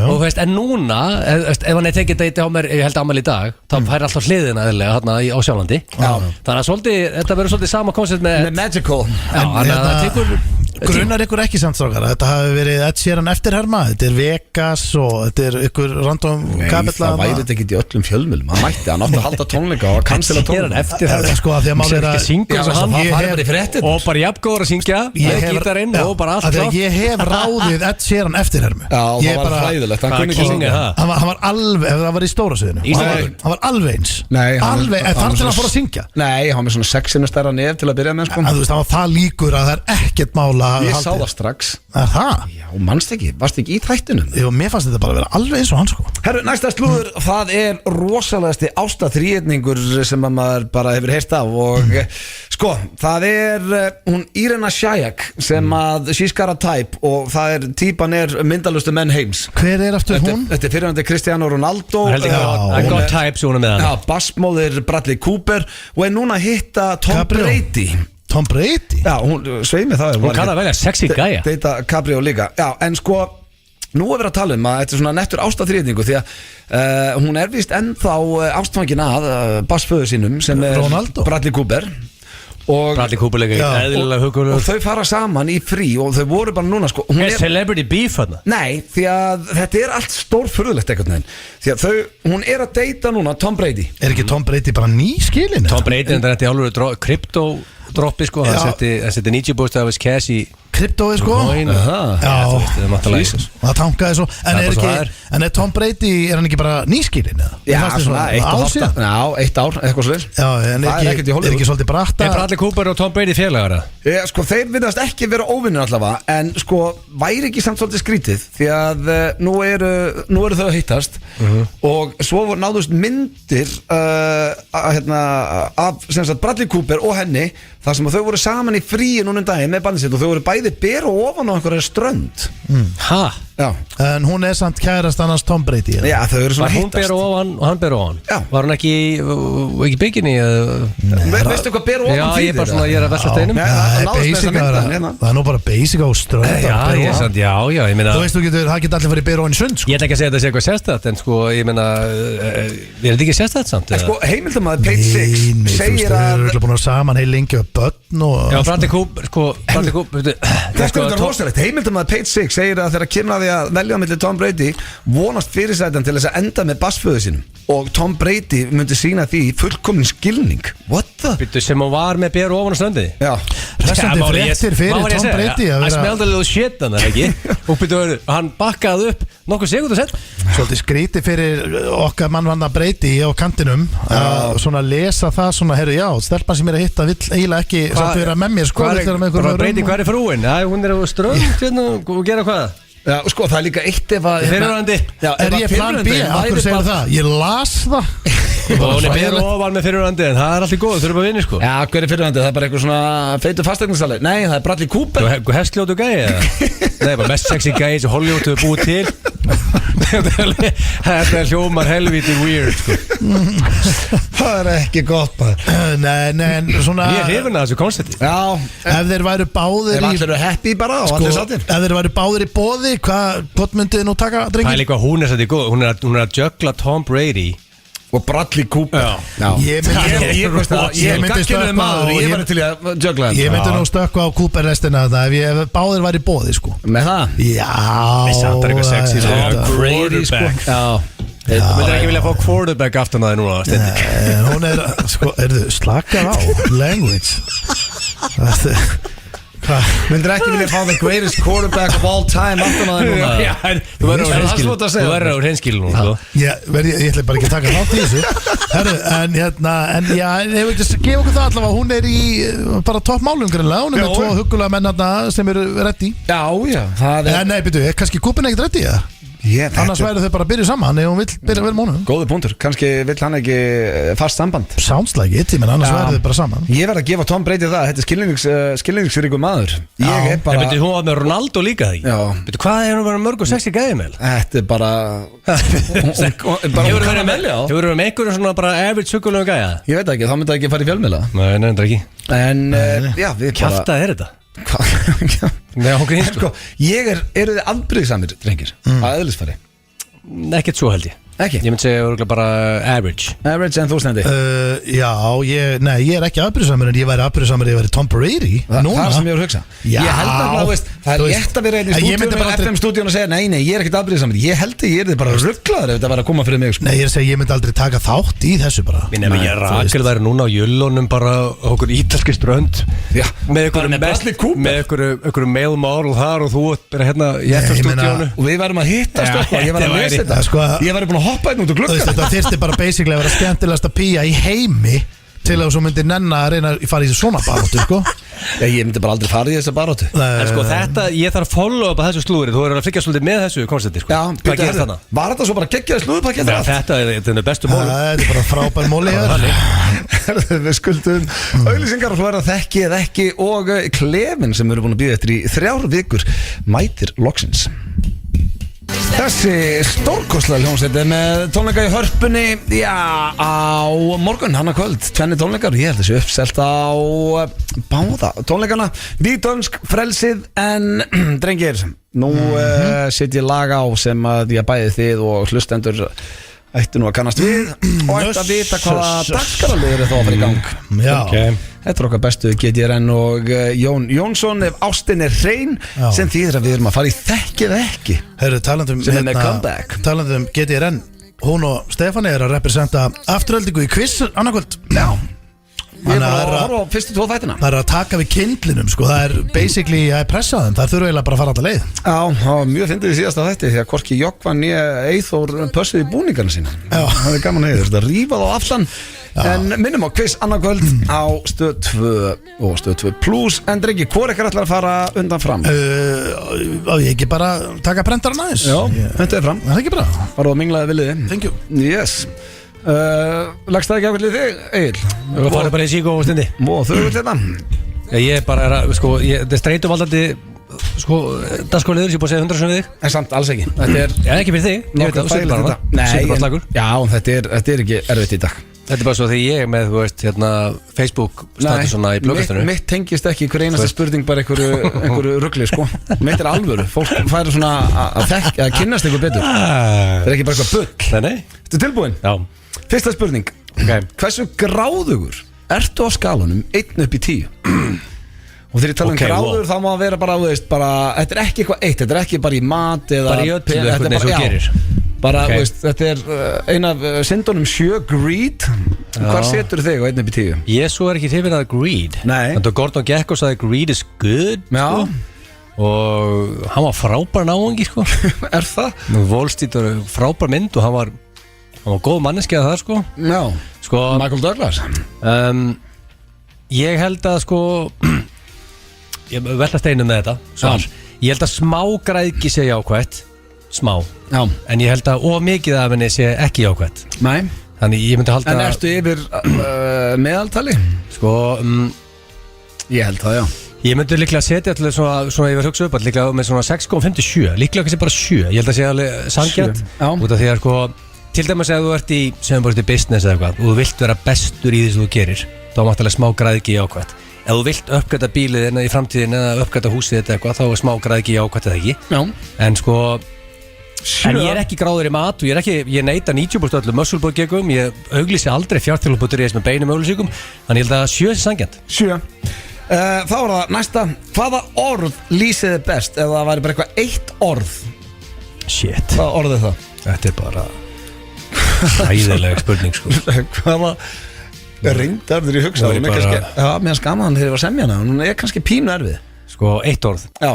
og veist, en núna, ef hann tekið þetta á mér, ég held ammæli í dag þá fær alltaf hliðina eðlilega hérna á Sjálandi þannig að þetta verður svolítið sama koncept með Magical þannig að það tekur Grunnar ykkur ekki samt strákar þetta hafi verið Ed Sheeran eftirherma þetta Vegas og þetta ykkur random kapella það væri þetta ekki í öllum fjölmjölum hann mætti, hann átti að halda tónleika og að cancela tónleika sko að því að máli er að og bara jafngóður að syngja með gítarinn og bara allt klátt ég hef ráðið Ed Sheeran eftirhermu já, það var hræðilegt hann kunni ekki syngja hann var alveg, það var í stóra sviðinu hann var alveg eins þar til að fóra að syngja nei, hann var svona 6 sinni stærra nef til að byrja með þú veist, það var það líkur að það er ekkert mála ég sá það strax er það? já, mannst ekki, varst ekki í þættinum jú, mér fannst þetta bara að vera alveg eins og hann sko herru, næsta slúður, það er rosalegasti ástaþríðningur sem maður bara hefur heyrt af og sko, það er hún Irina Shayk sem að she's got a type og það er típan myndalustu menn heims hver er aftur hún? Þetta er fyrirvændi Cristiano Ronaldo I got types hún með hann bassmóðir Bradley Cooper og er núna að hitta Tom Brady Tom Brady? Já, hún sveið mig það hún kann að velja sexy gæja Deita Cabrio líka Já, en sko nú er verið að tala að þetta er svona nettur ástaþríðningu því að hún er víst ennþá ástfangin að bassföður sínum sem er Ronaldo. Bradley Cooper Bradley Cooper líka eðlilega hugulegur og þau fara saman í frí og þau voru bara núna sko er celebrity beef hann? Nei, því að þetta er allt stórfurðulegt eitthvað neginn því að hún er að deyta núna Tom Brady er ekki Tom Brady bara ný skilin? Tom Brady er þetta í álur kryptodroppi sko hann setti 90% af his cash í kryptói sko það tankaði svo en er Tom Brady er hann ekki bara nýskilin? já, svona 1 ár eitthvað svolítið en er ekki svolítið bratta er Bradley Cooper og Tom Brady félagar? sko þeir virðast ekki vera óvinnir allavega en sko væri ekki samt svolítið skrítið því að nú eru þau að hittast og svo náðust myndir af sem sagt Bradley Cooper og henni þar sem þau voru saman í fríi núna daginn með bandið sitt og þau voru bæði ber og ofan á einhverja strönd ha? Já. En hún er samt kærast annars Tom Brady já, þau eru svona hittast hún ber ofan og hann ber ofan já. Var hún ekki bikini? Veistu hvað ber ofan já, ég er að velta steinum það er nú bara basic á strönd já, ég meina þú veist það geta allir farið ber ofan í sund sko. ég ætla ekki að segja þetta sé eitthvað sérstætt en sko, ég meina er þetta ekki sérstætt samt? sko, heimildamaður Page Six segir að þau eru búin að saman heil lengi og börn já, Bradley Cooper þetta er rosalegt, heimildamaður Page Six segir að þegar kemur að því að velja á milli Tom Brady vonast fyrirsætan til þess að enda með bassföðu sínum og Tom Brady myndi sína því fullkomin skilning what the? sem hún var með ber ofan á ströndi já hressandi fréttir fyrir Tom Brady I smelled a little shit hann ekki og hann bakkaði upp nokkuð segundu sett svolítið skríti fyrir okkar mannvanna Brady á kantinum að svona lesa það svona herru já stelpan sem er að hitta vill eiginlega ekki samt vera með mér sko Brady hvað er frúin? hún er á strönd og gera hvað? Já, sko, það er líka eitt ef að fyrirvændi er ég plan B? Akkur segir það? Ég las það og hún er beður ofan með fyrirvændi en það er alltaf góð, þau eru bara vinni sko já, hver er fyrirvændi? Það er bara eitthvað svona feitu fastegningssali nei, það er Bradley Cooper þú hestljótu gæi eða? nei, bara mest sexy gæi sem Hollywood hefur búið til þetta er hljómar helviti weird sko það er ekki gott nei, en svona ég er hrifin að þessu koncepti já, ef þeir væru báðir ef allir eru happy bara og allir sattir ef þeir væru báðir í boði hvað myndið nú taka drengir? það er líka hún er sætti góð hún er að juggla Tom Brady og Bradley Cooper ég myndi stökkva ég myndi nú stökkva á Cooper restina ef báðir væri í boði sko með það? já það er eitthvað sexy quarterback þú myndir ekki vilja fá quarterback aftan að það núna Steindi hún er sko slakað á language myndir ekki vilja fá the greatest quarterback of all time aftan að það núna þú verður á hreinskil núna ég ætla bara ekki að taka nátt í þessu herru, en já ég veit að gefa okkur það allavega hún er í bara topp málum greinlega hún er með 2 huggulega menn sem eru reddi já, það er nei, byrju, er kannski Cooper ekkert reddi, Annars væri þau bara að byrja saman ef hún vill byrja vel mónu. Góður punktur, kannski vill hann ekki fast samband. Sounds like it, menn annars væri þau bara saman. Ég verð að gefa Tom Brady það, þetta er skilningsríkur maður. Ég er bara... Betur hún var með Ronaldo líka því? Já. Betur hvað er hún verið mörg og sexy gæði með? Þetta er bara... Hefur verið með einhverjum svona bara average sukulegum gæða? Ég veit ekki, þá myndi það ekki fara í fjölmiðla. Nei, nefndir ekki. En, já, við bara... Kjafta er þetta? Nei, okkur sko, eru þið afbrýðisamir, drengir, að eðlisfari? Ekkert svo held ég. Ekki? Ég myndi segja bara average. Average en þú Stendi? Já, ég er ekki afbrýðisamur en ég væri afbrýðisamur ef ég væri Tom Brady núna. Það er sem ég voru að hugsa. Já, ég held að það er rétt að vera einn í stúdíunum FM-stúdíunum og segja nei, ég er ekkert afbrýðisamur. Ég held að ég er þið bara rugglaður ef þetta var að koma fyrir mig sko. Nei, ég er að segja ég myndi aldrei taka þátt í þessu bara. Ég er Rakel væri núna á jöllunum bara okkur ítalski strönd með einhverju male model þar og þú bara hérna í FM-stúdíunum og við værum að hittast ég var að lesa þetta. Ég væri búin að hoppa einn út úr glugganum. Þetta þyrfti bara basically að vera skemmtilegasta pía í heimi til að þú myndir nenna að reyna að fara í þessu svona baróttu sko. Ég myndi bara aldrei fara í þessu baróttu. En sko þetta, ég þarf að follow up að þessu slúðri. Þú verður að fylgja svolítið með þessu koncepti sko. Já, hvað gerir þarna? Var þetta svo bara geggjaði slúðupakki? Já, þetta er bestu móli. Þetta er bara frábær móli Við skuldum auglýsingar og svo er það þekki eða ekki og klefin sem við erum búin að bíða eftir í 3 vikur mætir loksins. Þessi stórkostlega hljómsveit með tónleika í Hörpunni á morgun, hana kvöld 2 tónleikar, ég held þessi uppselt á báða tónleikana Vídönsk, frelsið en drengir, nú set ég lag á sem að ég bæði þið og hlustendur ættu nú að kannast við og ættu að vita hvaða dagskrárliður er þá að fara í gang. Já. Þetta er okkar bestu GTRN og Jón Jónsson ef ástin er hrein sem þýðir að við erum að fara í þekkið ekki. Herru, talandum GTRN, hún og Stefáni er að representa afturöldingu í quiz annarkvöld. Já. Ég er bara að horfa á fyrstu 2 þættina. Það er að taka við kindlinum sko, það er basically að pressa þeim, það þurfa eiginlega bara að fara alltaf leið. Já, það var mjög fyndið í síðasta þætti því að hvorki Jókvan né Eyþór pössuði búningarna sína. Já. Það er gaman að heiður, þetta rífað á aftan. En minnum á quiz annarkvöld á Stöð 2 og Stöð 2 Plus. En drengi, hvor ekkert ætlar að fara undan fram? Ég ekki bara taka brendaran aðeins. Já, þetta er fram. Það er ekki bra. Bara á minglaði viljiði. Thank you. Yes. Lagst það ekki ákveðlið þig, Egil? Þú farið bara í síku og stundi. Þau vil þetta? Ég er bara, sko, þetta er streituvaldandi sko, dagskóliður sem ég búið að segja 100 sem við þig. En samt, alls ekki. Þetta er... Já, ekki fyrir þig. Ég veit að þú setur bara hana. Nei, bara slagur. Já, þetta er ekki erfitt í dag. Þetta er bara svo þegar ég er með, þú veist, hérna Facebook statusuna í bloggastunum. Mitt tengist ekki hver einasta spurning bara einhverju rugli, sko. Mitt er alvöru. Fólk færi svona að kynnast einhver betur. Það er ekki bara eitthvað bull. Nei. Ertu tilbúin? Já. Fyrsta spurning. Hversu gráðugur ertu á skalanum 1 upp í 10? Og þegar ég tala gráður þá má það vera bara, þú veist, bara, þetta er ekki eitthvað eitt, þetta er ekki bara í mat eða... Bara í öllu eitthvað eins og gerir. Bara, þú veist, þetta er ein af syndunum 7, greed. Hvar setur þig á 1 upp í 10? Ég svo er ekki hrifinn að greed. Nei. Þannig að Gordon Gekko sagði greed is good, já. Sko. Og hann var frábær náungi, sko. Er það? Wall Street var frábær mynd og hann var góð manneski að það, sko. Já, sko, Michael Douglas. Ég held að, sko, ég velta steinum með þetta svar. Ég held að smá græðgi sé jákvætt. Smá. Já. En ég held að mikið af henni sé ekki jákvætt. Nei. Þannig ég myndi halda... En ertu yfir meðaltali? Sko, ég held það, já. Ég myndi líklega setja allir svona yfir hugsa upp líklega með svona 6,57. Líklega kannski bara 7. Ég held að sé alveg sanngjarnt. Út af því að, sko, til dæmis að þú ert í, sem bara í business eða eitthvað og þú vilt vera bestur í því sem þú gerir, þá mátt alveg smá græðgi jákvætt. Ef þú vilt uppgöta bílið í framtíðin eða uppgöta húsið þetta eitthvað, þá smá græðgi jákvætt eða ekki. Já. En sko, en ég er ekki gráður í mat og ég neita 90% öllu muscleboard-gegum, ég auglýsi aldrei fjárþjálfarbútur með beinum auglýsingum, þannig ég held að 7 sé sanngjarnt. 7. Þá er það næsta. Hvaða orð lýsið þið best ef það væri bara eitthvað eitt orð? Shit. Hvaða orð er það? Þetta er bara hæðileg spurning, sko. Hvaða reyndarður í hugsa? Mér skamaðan þegar ég var að semja hana. Hún er kannski pínu erfið. Sko, eitt orð? Já.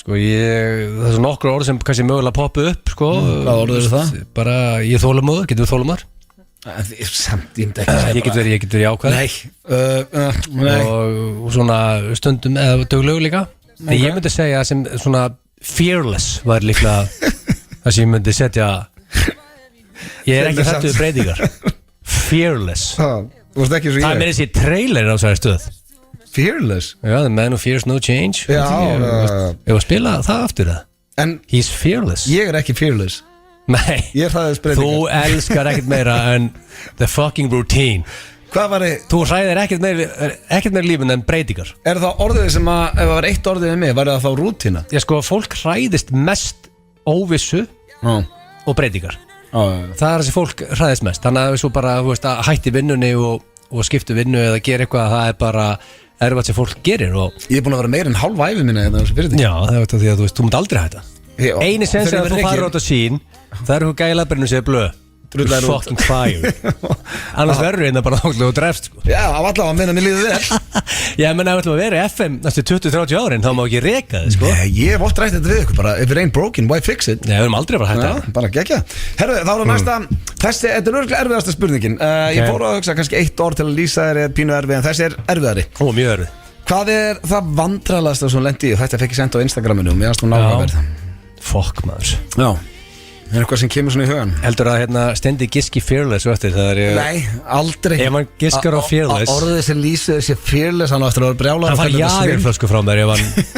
Sko, það er nokkur orð sem kannski mögulega poppu upp, sko. Hvaða orð er það? Bara, ég þólumóður, getur við þólumar? Samt, ég myndi ekki ég get verið jákvæð. Nei. Og svona stundum eða döglögu líka. En ég myndi segja sem svona fearless var líklega Það sem ég myndi setja Ég er ekki hræddur við breytingar Fearless Það er með þessi trailer á þessari stöð Fearless? Já, the man who fears no change Já Ég var að spila það aftur það He's fearless Ég er ekki fearless Nei, þú elskar ekkert meira en the fucking routine Hvað var þið? Þú hræðir ekkert meira lífin en breytingar Er það orðið sem að, ef það var eitt orðið við mig, var það þá rútína? Já sko, fólk hræðist mest óvissu og breytingar Það er þessi fólk hræðist mest Þannig að þú bara, þú veist, að hætti vinnunni og skiptu vinnu eða gera eitthvað það er bara erfitt sem fólk gerir Ég er búin að vera meira en hálfa ævi minna þetta fyrir því Já, það er því að þú veist, þú mútt aldrei hætta Einu sens að þú farir át að sín það eru hún gælabrinu sér blöð You're fucking fire Annars verður einnig bara náttúrulega og drefst sko. Já, af allavega að minna mér líður vel Já, menn ef þú ætlum að vera í FM næstu 20-30 árin þá má ekki reka þið sko. Nei, ég hef oft rætt þetta við ykkur bara If it ain't broken, why fix it? Nei, við erum aldrei að fara að hætta Bara gegja Herðu, þá er það næsta Þetta er örgulega erfiðasta spurningin Ég fór að hugsa kannski eitt orð til að lýsa þér pínu erfið en þessi er erfiðari Mjög erfið Hvað er það vandralasta sem lendi í? Þetta fekk ég senda á Instagraminu og mér aðst hún náðaverð Fokk maður Já Er eitthvað sem kemur svona í hugan? Heldur að stendi giski fearless og eftir það Nei, aldrei Ef hann giskar á fearless Orðið sem lýsir þessi fearless hann á eftir að vera brjálar Það fær jagerflösku frá mér ef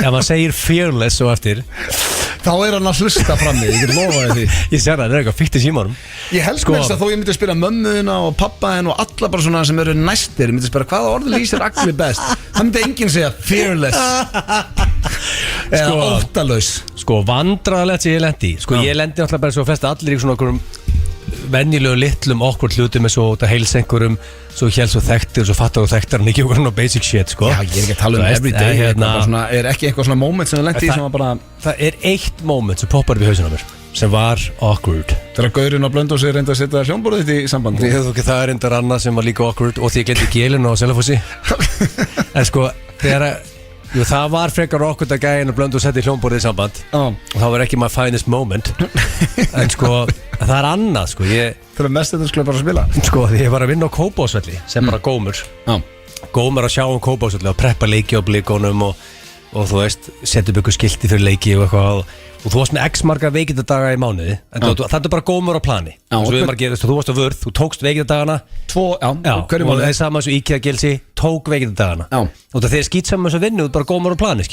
hann segir fearless og eftir Þá er hann að hlusta fram mig, ég get lofaði því Ég sér það er eitthvað fíkt í símanum Ég held sko að þó ég myndi að spila mömmuðina og pappaðin og alla bara svona sem eru næstir Ég myndi að spila hvaða orðið lýsir allir best Það myndi enginn segja fearless Eða óttalaus Sko vandrarlegt sem ég lendi ég lendi náttúrulega bara svo flest allir í svona okkur venjulegu litlum okkur hlutum eins og þetta heils einhverjum svo hér svo þekktir og svo fattar og þekktar hann ekki okkur svona basic shit sko. Já, ég er ekki að tala everyday er ekki eitthvað svona moment sem þú lendi í sem var bara Það er eitt moment sem poppar upp í hausinn á mér sem var awkward Þegar gaurinn á Blönduósi reyndi að setja hljómborðið þitt í samband Það er reyndar annað sem var líka awkward og því ég geti gélinu á Selafossi En sko, það var frekar awkward að gæinn og Blönduós setti hljómborðið í samband og það var ekki my finest moment En sko, það er annað sko Það er mest þetta skulle bara spila Sko, því ég var að vinna á Kópavogsvelli sem bara gómur Gómur að sjá Kópavogsvelli og preppa leiki á blikunum og þú veist, setja upp ykkur skilti fyrir leiki og eitthvað og þú varst með x marga veikindadaga í mánuði en þetta er bara gómur á plani þú varst á vörð, þú tókst veikindadagana og það er sama eins og IKEA Gilsi tók veikindadagana og það er skýt saman eins og vinnu, þú er bara gómur á plani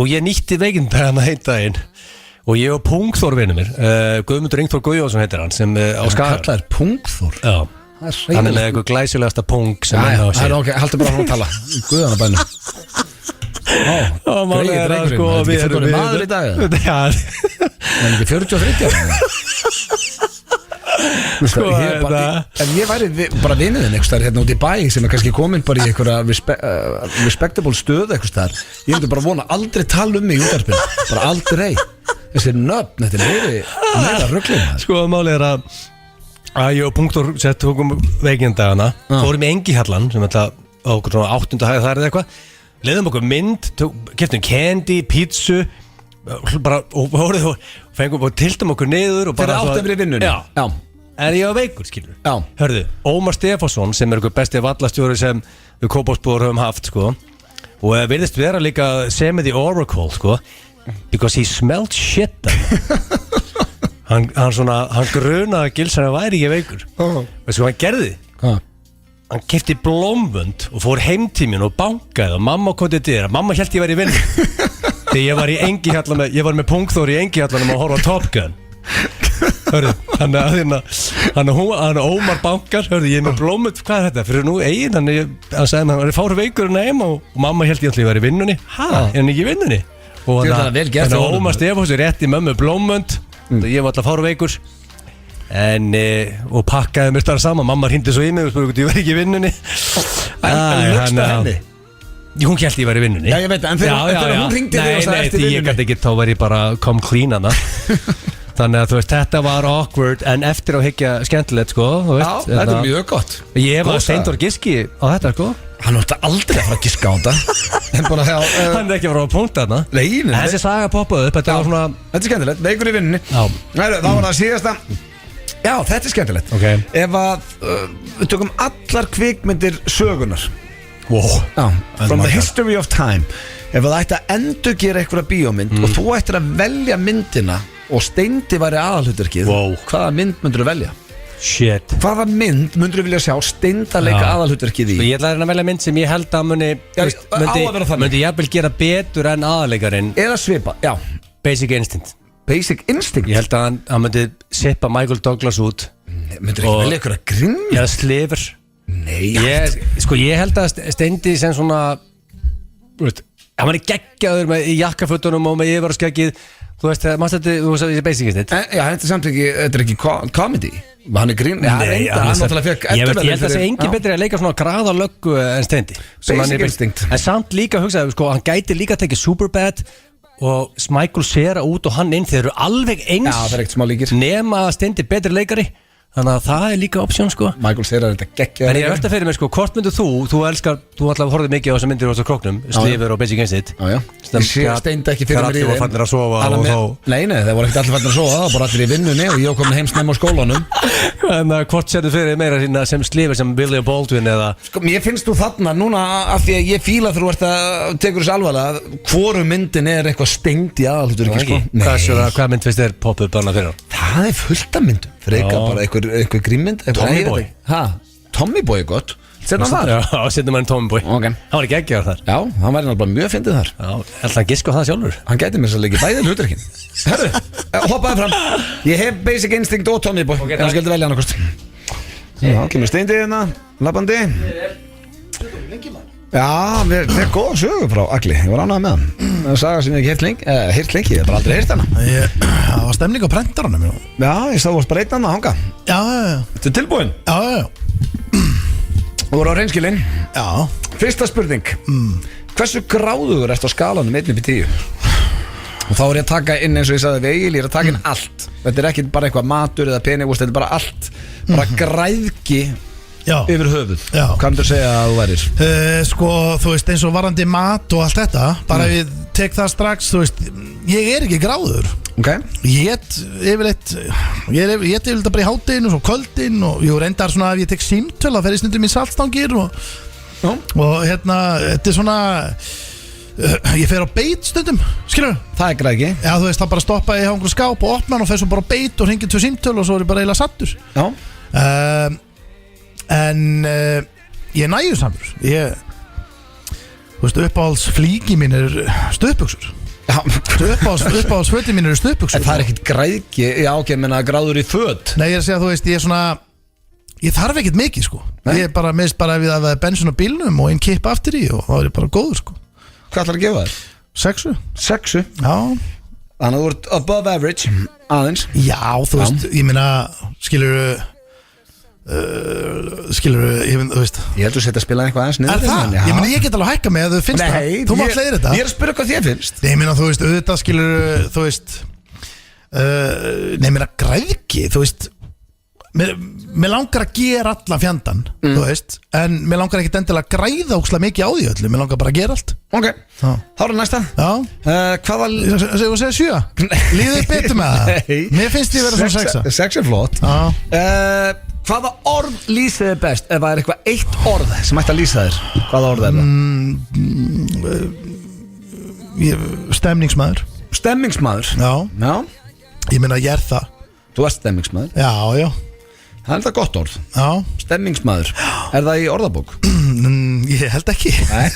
og ég nýtti veikindadagana einn daginn og ég og Pungþór vinur mér Guðmundur Ingþór Guðjónsson heitir hann sem á Skaga Kallar Pungþór? Já Hann er með eitthvað glæsilegasta pung sem hann á sér Ok, haldur bara frá að tala Guðanabænum Greið drengurinn Það er ekki fyrir maður í dag Það er ekki 43 En ég væri bara vinniðinn eitthvað hérna út í bæ sem er kannski komin bara í eitthvað respectable stöð eitthvað Ég myndi bara vona aldrei tala mig í útvarpinu Bara aldrei Þessi nöfn, þetta er meira ruglum Sko, málið er að ég og Pungþór sett tókum veikindagana fórum í Engihallan sem þetta á okkur svona 8. hæð þar eða eitthvað leiðum okkur mynd, keftum candy, pítsu bara og fengum og tiltum okkur niður og bara Þeir átti að vera í vinnunni? Já. Er ég á veikur, skilur? Já. Hörðu, Ómar Stefánsson sem er okkur besti vallastjóri sem við Kópavogsbúar höfum haft, sko og virðist vera líka sem the oracle, sko because he smelled shit Hann grunaði að Gils hann væri ekki veikur Veistu hvað hann gerði? Hann keypti blómvönd og fór heimtímin og bankaði og mamma kotið dyr Mamma hélt ég væri í vinnu Þegar ég var í Engihallan ég var með Pungþór í Engihallanum að horfa á Top Gun Hörðu, hann Ómar bankar Hörðu, ég er með blómvönd, hvað er þetta? Fyrir nú eigin, hann sagði hann var fáru veikur en heim og mamma hélt ég væri í vinnunni Er hann ekki í vinnunni? Og hann Ómar Stefánsson rétti mömmu blómvönd Ég var alltaf fáru veikur og pakkaði mér starf saman mamma hringdi svo í mig og spurði hvort ég var ekki í vinnunni En lögstu henni? Hún hélt ég var í vinnunni Já, ég veit það, en þegar hún hringdi þig og sagði eftir vinnunni Nei, ég gæti ekki, þá var ég bara come clean hana Þannig að þú veist, þetta var awkward en eftir á higgja skemmtilegt, sko Já, þetta er mjög gott Ég var Steindór Giski á þetta, sko Hann átti aldrei að fara að giska á þetta Hann er ekki að fara á punkt þarna Þessi saga poppaði upp, þetta var svona Þetta er skemmtilegt, veikur í vinnunni Þá var það síðasta Já, þetta er skemmtilegt Ef að við tökum allar kvikmyndir sögunar From the history of time. Ef það ætti að endurgera einhverja bíómynd og þú ættir að velja myndina og Steindi væri aðalhlutverkið, hvaða mynd myndur þú velja? Shit. Hvaða mynd myndur þú vilja sjá Steinda leika aðalhlutverkið í? Ég ætla að velja mynd sem ég held að myndi jafnvel gera betur en aðalegarinn. Eða svipa, já. Basic Instinct. Basic Instinct? Ég held að hann myndi sippa Michael Douglas út. Myndur ekki velja ykkur að grimm? Já, Sliver. Nei. Ég held að Steindi sem svona, hann var geggjaður í jakkafötunum og með yfirvaraskeggið. Þú veist, þú veist Basic Instinct. Já, þetta er ekki comedy. Hann er grín. Ég held að það sé engin betri að leika svona graða löggu en Steindi. Basic Instinct. En samt líka hugsaðu, hann gæti líka að tekja Superbad og Michael Cera út og hann inn. Þeir eru alveg eins. Já, það er ekkert smá líkir. Nema að Steindi betri leikari. Þannig að það er líka option sko. Michael Cera er þetta geggja. En ég er alltaf fyrir mig sko, hvort myndir þú elskar, þú alltaf horfið mikið á þessar myndir á þessar króknum, Sliver og Basic Instinct. Ég Steindi ekki fyrir mér í þeim. Þegar allir var fannir að sofa og þá. Nei, það voru ekkert allir fannir að sofa, það var bara allir í vinnunni og ég kom heim snemma á skólanum. En hvort sér þú fyrir meira sína sem Sliver, sem William Baldwin eða? Sko, mér finnst þú þarna núna af því að ég fíla þegar þú ert að tekur þessu alvarlega, hvoru myndin er eitthvað Steindi aðalhlutverki sko. Hvað mynd finnst þér poppuð bara fyrir hann? Það er fullt af myndum, frekar bara einhver grímmynd. Tommy Boy. Tommy Boy er gott. Setna hann þar? Já, setna hann Tommy Boy. Okay. Hann var ekki geggjaður þar. Já, hann væri náttúrulega mjög fyndið þar. Já, ætla hann giska á það sjálfur. Hann gæti mér svo leikið bæði hlutverkin. Herru, hoppaði fram. Ég hef Basic Instinct og Tommy Boy. En það skildi velja hann okkur. Já, kemur Steindi hérna, labbandi. Já, við góðum sögu frá Agli. Ég var ánægður með hann. Það er saga sem ég hef ekki heyrt lengi. Ég hef bara aldrei heyrt hana. Það var stemning á prentarunum. Já, ég sá þú varst bara einn annað að hanga. Já. Þetta er tilbúin? Já. Þú voru á reynskilin. Já. Fyrsta spurning. Hversu gráðugur ertu á skalanum 1-10? Og þá er ég að taka inn eins og ég sagði við Egil, ég er að taka inn allt. Þetta er ekki bara eitthvað matur eða pening, þetta er bara allt. Bara græðgi yfir höfuð. Hvað myndir þú segja að þú værir? Sko, þú veist, eins og varandi mat og allt þetta, bara ég tek það strax, þú veist, ég er ekki gráður. Ég et yfirleitt bara í hádeginu, svo kvöldin og ég reyndar svona ef ég tek símtöl að ferði stundum í saltstangir og hérna, þetta er svona ég fer á beit stundum, skilur? Það er græðgi. Já, þú veist, það bara stoppa ég á einhverju skáp og opna hann og fer svo bara á beit og hringi 2 símtöl og svo er ég bara eiginlega sattur. Já. En ég er næjusamur. Þú veist, uppáhaldsflíki mín er stuðbuxur. Uppáhaldsföti mín eru stuðbuxur. En það er ekkert græðgi, já ok, menna gráður í föt. Nei, ég er að segja, þú veist, ég er svona ég þarf ekkert mikið, sko. Ég er bara, minnst bara ef það er bensin á bílnum og einn kipp aftur í og þá er ég bara góður, sko. Hvað ætlar að gefa þér? 6. 6? Já. Þannig að þú ert above average, aðeins. Já, þú veist, ég meina, skilur, þú veist. Ég held að þú setja að spila eitthvað aðeins niður. Er það? Ég meina, ég get alveg hækka mig að þú finnst það. Þú mátt leiðir þetta. Ég er að spyrja hvað þér finnst. Nei, ég meina, þú veist, auðvitað skilur, þú veist nei, ég meina, græðki, þú veist mér langar að gera alla fjandan, þú veist, en mér langar ekki endilega að græða ókslega mikið á því öllu, mér langar bara að gera allt. Ok, þá er það næsta. Já. Hvaða Segðu að segja 7? Líður betur með það? Nei. Mér finnst ég vera svona 6. 6 er flott. Hvaða orð lýsir þið best? Ef það er eitthvað eitt orð sem ætti að lýsa þér, hvaða orð er það? Stemningsmaður. Stemningsmaður? Já. Ég meina, ég er það. Þú ert stemningsmaður? Já. Það er það gott orð. Já. Stemningsmaður. Er það í orðabók? Ég held ekki. Nei.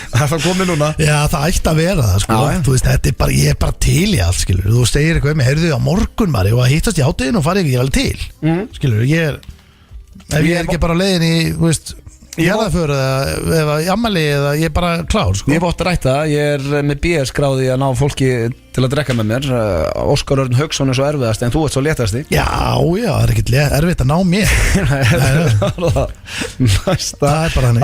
Það er það komið núna. Já, það ætti að vera það, sko. Þú veist, þetta er bara, ég er bara til í allt, skilur. Þú segir eitthvað með, heyrðu á morgun maður og að hittast í hádeginu og fara ekki, ég er alveg til. Skilur, ef ég er ekki bara á leiðin í, þú veist, jarðarför eða í ammæli eða ég er bara klár, sko. Ég hef ótt að rætta, ég er með BS gráði að ná fólki til að drekka með mér. Óskar Örn Hauksson er svo erfiðast en þú ert svo léttasti. Já, það er ekkert erfitt að ná mér. Það er bara hannig.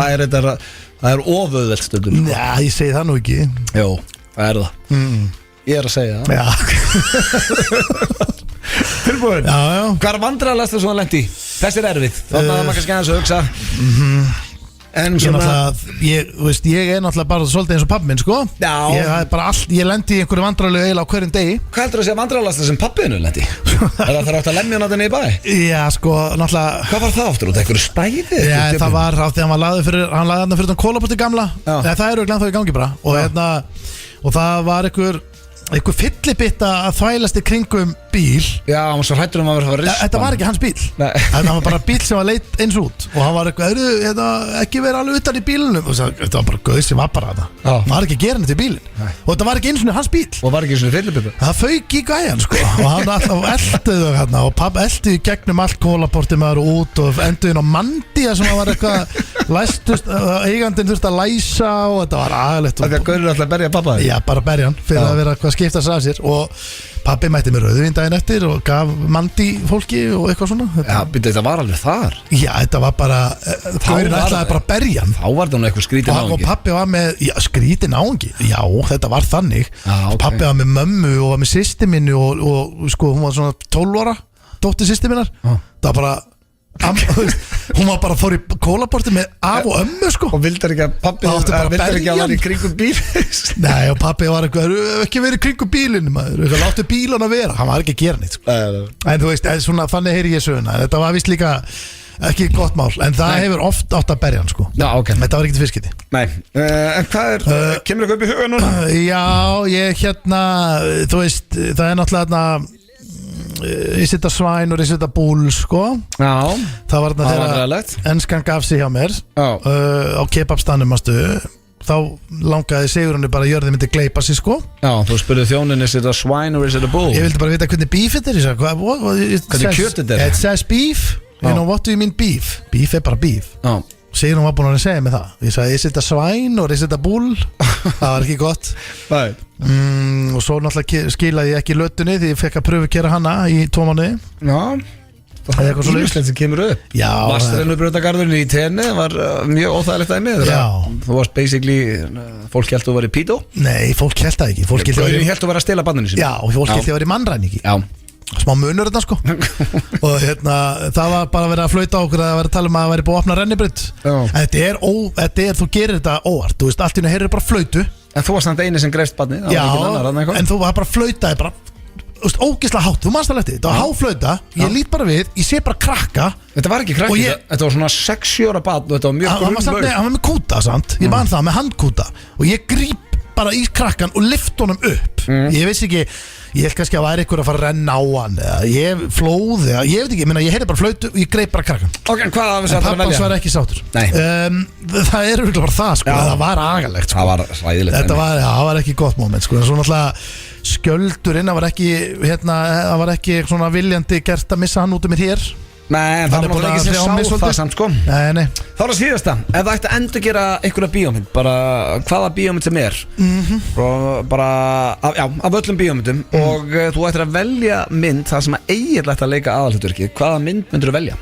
Það er ofauðveld stundum. Já, ég segi það nú ekki. Jó, það er það. Ég er að segja það. Já. Tilbúin. Já. Hvað er vandræðalegast það svona lent í? Þessi er erfið. Þannig að maður kannski aðeins að hugsa. Ég er náttúrulega bara svolítið eins og pabbi minn, sko. Ég lendi í einhverju vandræðilegu eiginlega á hverjum degi. Hvað heldur að segja vandræðilegasta sem pabbiðinu lendi? Það þarf átt að lemja hann á þenni í bæ? Já, sko, náttúrulega. Hvað var það aftur út? Einhverju stæði? Já, það var á því hann lagði hann fyrir þann Kólaporti gamla. Það eru glæð þá í gangi bara. Og það var einhver fyllibitta að þvælast í kringum bíl. Já, hann var svo hrættur að vera rispan. Þetta var ekki hans bíl. Það var bara bíl sem var leit eins út. Og hann var eitthvað, ekki verið alveg utan í bílunum. Þetta var bara gauð sem var bara þetta. Hann var ekki gerandi til bílinn. Og þetta var ekki eins og hans bíl. Og var ekki eins og fyllibitta. Það fauk í gæjan, sko. Og hann alltaf eldi þau hérna. Og papp eldi í gegnum allt Kólaporti maður út. Og enduðin á Mandía sem var eitthvað læstust, eigandinn þurfti að læsa. Og þetta var agalegt. Það er að gaurinn alltaf berja pappa þig? Já, bara berja hann fyrir að vera eitthvað skipta sér af sér. Og pabbi mætti með rauðvín daginn eftir og gaf Mandi fólki og eitthvað svona. Já, þetta var alveg þar. Já, þetta var bara gaurinn ætlaði bara að berja hann. Þá var það eitthvað skrítin áhengi. Og pabbi var með, skrítin áhengi. Já, þetta var þannig. Pabbi var með mömmu og var með systir minni og sko, hún var svona 12 ára, dóttir systir minnar. Það var bara hún var bara fór í Kólaporti með af og ömmu, sko. Og vildur ekki að pabbi vildur ekki að vera í kringum bíl. Nei, og pabbi var ekki verið í kringum bílinu, maður. Láttu bílun að vera. Hann var ekki að gera neitt, sko. En þú veist, svona, þannig heyri ég söguna. Þetta var vist líka ekki gott mál. En það hefur oft átt að berja hann, sko. Já, ok. Þetta var ekkert fyrskiti. Nei, en hvað kemur það upp í huga núna? Já, ég þú veist, það náttúrulega Is it a swine or is it a bull, sko. Já. Það var þarna þegar enskan gaf sig hjá mér á kebabstanum þá langaði Sigurunni bara að jörði myndi gleypa sig, sko. Já, þú spurði þjónin is it a swine or is it a bull? Ég vildi bara vita hvernig beef þetta er. Hvernig kjöt þetta er? It says beef, you know, what do you mean beef? Beef er bara beef. Já. Sigurinn var búin að segja mig það. Ég sagði, is it a swine or is it a bull? Það var ekki gott. Nei. Og svo náttúrulega skilaði ég ekki lötunni því ég fekk að pröfu að gera hana í 2 mánuði. Já. Það er eitthvað svo lífslegt sem kemur upp. Já. Vastarinnubrjótagarðurinn í Tenni var mjög óþægilegt aðeins. Já. Þú varst basically, fólk hélt að vera í pító. Nei, fólk hélt það ekki. Fólk hélt að vera að stela barninu sínu. Já, og fólk hélt að vera í mannræningi. Já. Smá munur þetta, sko. Og það var bara að vera að flauta okkur að vera að tala um að það væri búið að opna rennibraut. En þetta er, þú gerir þetta óvart. Þú veist, allt í hennu heyrir bara flautu. En þú varst þannig eini sem greifst barni. Já, en þú var bara flautaði bara ógeðslega hátt, þú manst það lefti. Þetta var háflauta, ég lít bara við, ég sé bara krakka. Þetta var ekki krakki, þetta var svona 6-7 ára barn og þetta var mjög grunnlaug. Hann var með kúta, sant? Ég man það með handkúta. Og ég gríp bara í krakkan og lift honum upp. Ég veist ekki, ég held kannski að væri ykkur að fara að renna á hann eða ég flóð eða ég veit ekki, ég heyrði bara flautu og ég greip bara krakkan. Ok, en hvað var það að velja? En pappans var ekki sáttur. Nei. Það er virkilega bara það, sko. Það var agalegt, sko. Það var ræðilegt. Þetta var ekki gott moment, sko. En svo náttúrulega skjöldurinn, það var ekki svona viljandi gert að missa hann út um mér hér. Nei, en það var náttúrulega ekki sem sá það samt, sko. Nei. Þá er það síðasta. Ef það ætti að endur gera einhverja bíómynd, bara hvaða bíómynd sem er, bara af öllum bíómyndum, og þú ættir að velja mynd það sem að eiginlega ætti að leika aðalhlutverki, hvaða mynd myndur þú velja?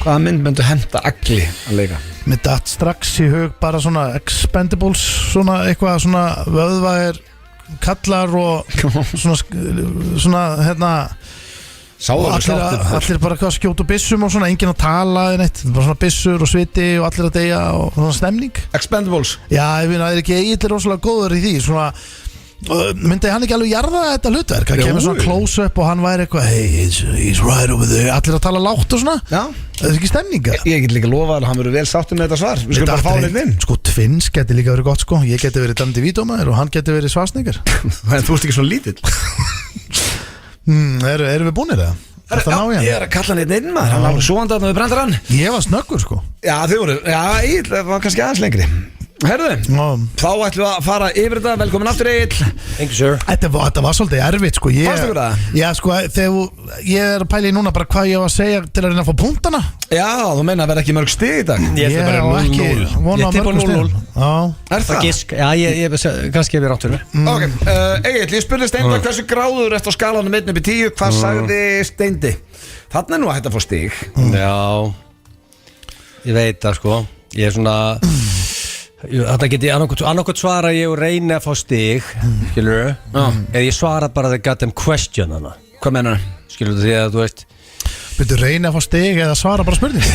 Hvaða mynd myndur henta agli að leika? Mér datt strax í hug bara svona Expendables, svona eitthvað svona vöðvægir kallar og svona allir bara skjótu byssum og svona, enginn að tala neitt, bara svona byssur og sviti og allir að deyja og svona stemning. Expendables? Já, ég finn að það er ekki eiginlega rosalega góður í því, svona myndi hann ekki alveg jarða þetta hlutverk, það kemur svona close-up og hann væri eitthvað hey, he's right over there, allir að tala lágt og svona. Já. Það er ekki stemninga. Ég get líka lofað að hann verður vel sáttur með þetta svar. Við skulum bara fá hann inn. Sko, Twins geti líka verið gott, sko. Ég geti verið Danny DeVito maður og hann geti verið Schwarzenegger. En þú ert ekki svona lítill. Erum við búinir það? Ég er að kalla hann einn maður. Hann var svoandi að við brendar hann. Ég var snöggur, sko. Já, þið voru. Já, Egill var kannski aðeins lengri. Herðu, þá ætlum við að fara yfir þetta. Velkomin aftur, Egill. Thank you, sir. Þetta var svolítið erfitt, sko. Fannst ykkur það? Já, sko, þegar ég er að pæla í núna bara hvað ég á að segja til að reyna að fá punktana. Já, þú meina að vera ekki mörg stig í dag. Ég ætla bara 0-0. Ég tippa 0-0. Já. Er það? Já, ég kannski hef ég rátt fyrir mér. Ok, Egill, ég spurði Steindi hversu gráður eftir á skalanum 1 upp í 10. Hvað sagði Steindi? Þarna er nú að hætta að fá stig. Já, ég veit það, sko. Ég er svona Þetta get ég annarkot svara ég og reyna að fá stig, skilur eða ég svara bara the goddamn question hana. Hvað menur það? Skilur þú því að þú veist Byrju reyna að fá stig eða svara bara spurning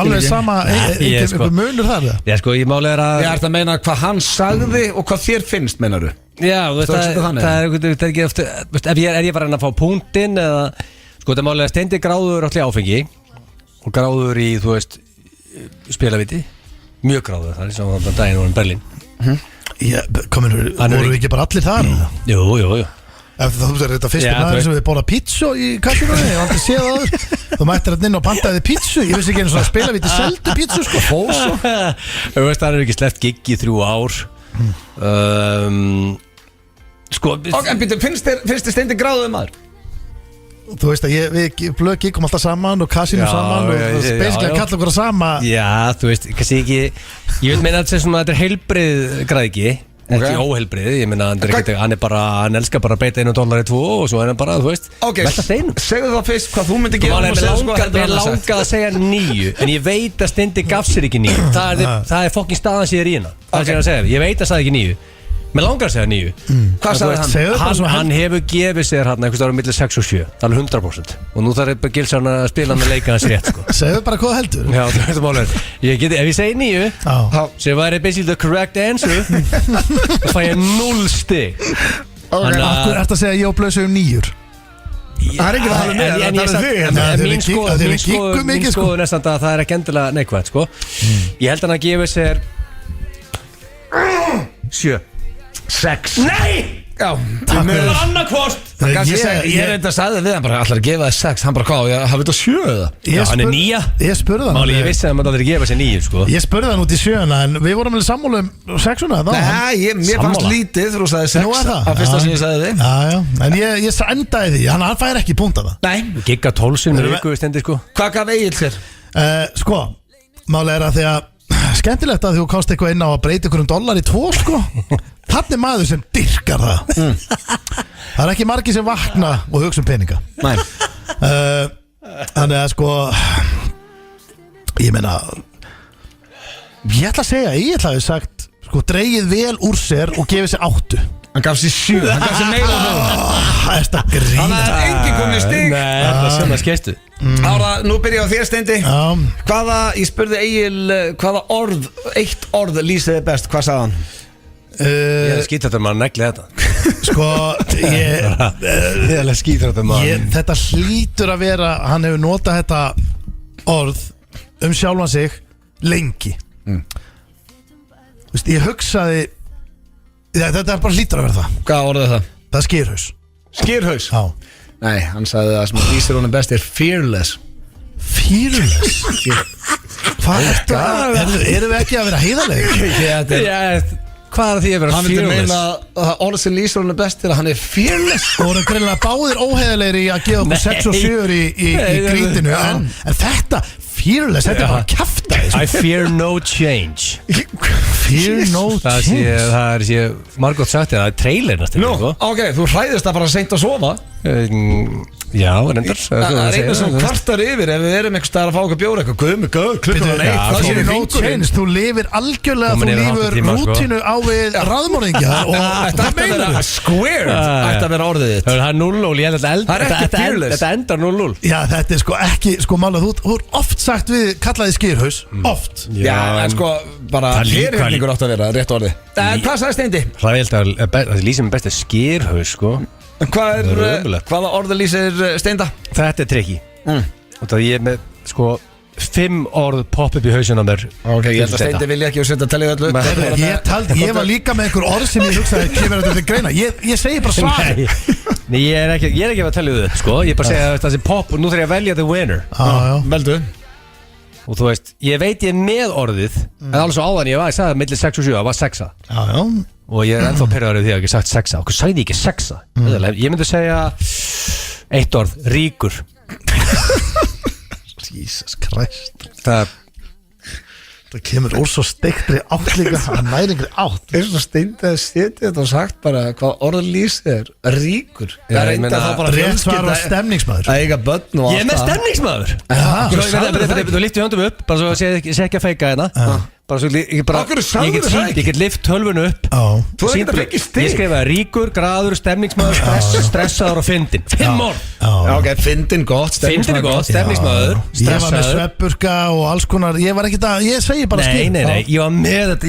alveg sama einhver munur þar Já sko, ég máli að Ég ætla að meina hvað hann sagði og hvað þér finnst, meinaru Já, það er ekki eftir Er ég bara að fá punktinn eða Sko, það máli að Steindi gráður allir áfengi og gráður í, þú veist spilaviti, mjög gráður það er sem þannig daginn voru í Berlín voru við ekki bara allir þar? Jú Þú veist þetta fyrstu maður sem við bóla pítsu í kassinu ég hef aldrei séð það þú mættir að inn og pantaði pítsu ég vissi ekki einu svona spilaviti seldu pítsu sko Þú veist það er ekki sleppt gig í 3 ár Sko En finnst þér Steindi gráðuð maður? Þú veist að við blöki kom alltaf saman og kassinu saman og basically að kalla okkur að sama Já, þú veist, kannski ekki Ég vil meina að þetta er heilbrið græðiki ekki óheilbrið, ég meina hann elskar bara að beita $1 í 2 og svo er hann bara, þú veist, velta steinum Segðu þá fyrst hvað þú myndi gera Mér langaði að segja 9 en ég veit að Steindi gaf sér ekki 9 það er fokkin staðan sér í hérna það er að segja, ég veit að sagði ekki 9 Mér langar að segja 9 Hvað sagði hann? Hann hefur gefið sér hérna einhvers ára millir 6 og 7 það er 100% og nú þarf bara Gilsson að spila með leika hans rétt sko. Segðu bara hvað heldur Já, þú veist málega Ef ég segi 9 sem væri basically the correct answer þá fæ ég 0 stig Akkur ert að segja ég og blöðsum 9 Það er ekki það með Mín skoðu næstan að það er ekki endilega neikvægt sko. Ég held að hann gefið sér 7 6 Nei! Já, það er annarkvost Ég reyndi að sagði við hann bara allar að gefa það 6 hann bara hvað, hafði þetta 7 eða? Já, hann er 9 Ég spurði hann Máli, ég vissi að maður aldrei gefa sér 9 sko. Ég spurði hann út í 7 en við vorum með sammála 6 Nei, mér fannst lítið þegar þú sagði 6 á fyrsta sem ég sagði þig Já, en ég endaði því, hann fær ekki punkt af það Nei Gigga 12 sinni viku við stendi sko Hvað gaf Egil sér? Sko, máli er að því að skemmtilegt að þú komst eitthvað inn á að breyta ykkur $1 í 2 sko Þannig maður sem dyrkar það Það er ekki margir sem vakna og hugsa peninga Nei Þannig að sko Ég meina Ég ætla að segja Ég ætla að hafa sagt sko dreigið vel úr sér og gefið sér 8 Hann gaf sér 7 Hann gaf sér meira Það er þetta grín Þannig að enginn komið stig Nei, það er sem að skeistu Ára, nú byrja á þér Steindi Ég spurði Egil hvaða orð, eitt orð lýsiði best, hvað sagði hann? Ég er skítrættur maður að negli þetta Sko Ég er skítrættur maður Þetta hlýtur að vera Hann hefur notað þetta orð sjálfan sig lengi Vist, ég hugsaði Þetta er bara hlýtur að vera það Hvað orðið það? Það er skýrhaus Skýrhaus? Já Nei, hann sagði að sem að lýsir honum best er fearless Fearless? Hvað er þetta? Erum við ekki að vera heiðarlega? Hvað er því að vera fearless? Hann vildi meina að orð sem lýsir honum best er að hann er fearless Og hann er greinlega báðir óheiðarlegir í að gefa okkur 6 og 7 í grítinu En þetta fearless, þetta er bara að kjafta I fear no change Fear no change Það er sér margótt sagt það er trailer Nú, ok, þú hræðist að bara seint að sofa Já, reyndar Það er einu sem kvartar yfir ef við erum einhvers staðar að fá okkur bjóra eitthvað klukkan 1 Það er no change, þú lifir algjörlega þú lifir rútínu á við raðmorðingja og þetta ætti að vera squared ætti að vera orðið þitt Það er 0-0, þetta endar 0-0 Já, þetta er sko ekki, sko mála þú er oft sagt við kallaði skýrhaus oft Já, en sko bara fyrirhefningur átt að vera rétt orði Hvað sagði Steindi? Það lýsir mér best að skýrhaus sko Hvaða orði lýsir Steinda? Þetta er trikki Og það ég með sko 5 orð popp upp í hausinn á mér Ok, ég held að Steindi vilja ekki að setja að tellið öllu Ég var líka með einhver orð sem ég hugsaði kemur þetta til greina Ég segi bara svar Nei, ég er ekki að tellið þau sko Ég bara segja að það sé popp og nú þarf ég að velja the winner Veldu Og þú veist, ég veit ég með orðið En alveg svo áðan ég sagði millir 6 og 7 Það var 6 Og ég er ennþá perraður því að ég ekki sagt 6 Okkur sagði ég ekki 6 Ég myndi segja 1 orð, ríkur Jesus Christ Það kemur úr svo steiktri átt líka að næringri átt eins og Steindi að setja þetta og sagt bara hvað orð lýsir ríkur Það er enda þá bara rétt svar og stemningsmaður að eiga börn og allt Ég er með stemningsmaður Þú lífti höndum upp bara svo sé ekki að feika hérna bara svo ég get lift tölvunu upp. Þú er ekki að fengja stig. Ég skrifaði ríkur, graður, stemningsmaður, stressaður og fyndin. 5 orð. Ok, fyndin gott, stemningsmaður, stressaður. Ég var með svepurka og alls konar. Ég var ekki það, ég segi bara skil. Nei, ég var með þetta.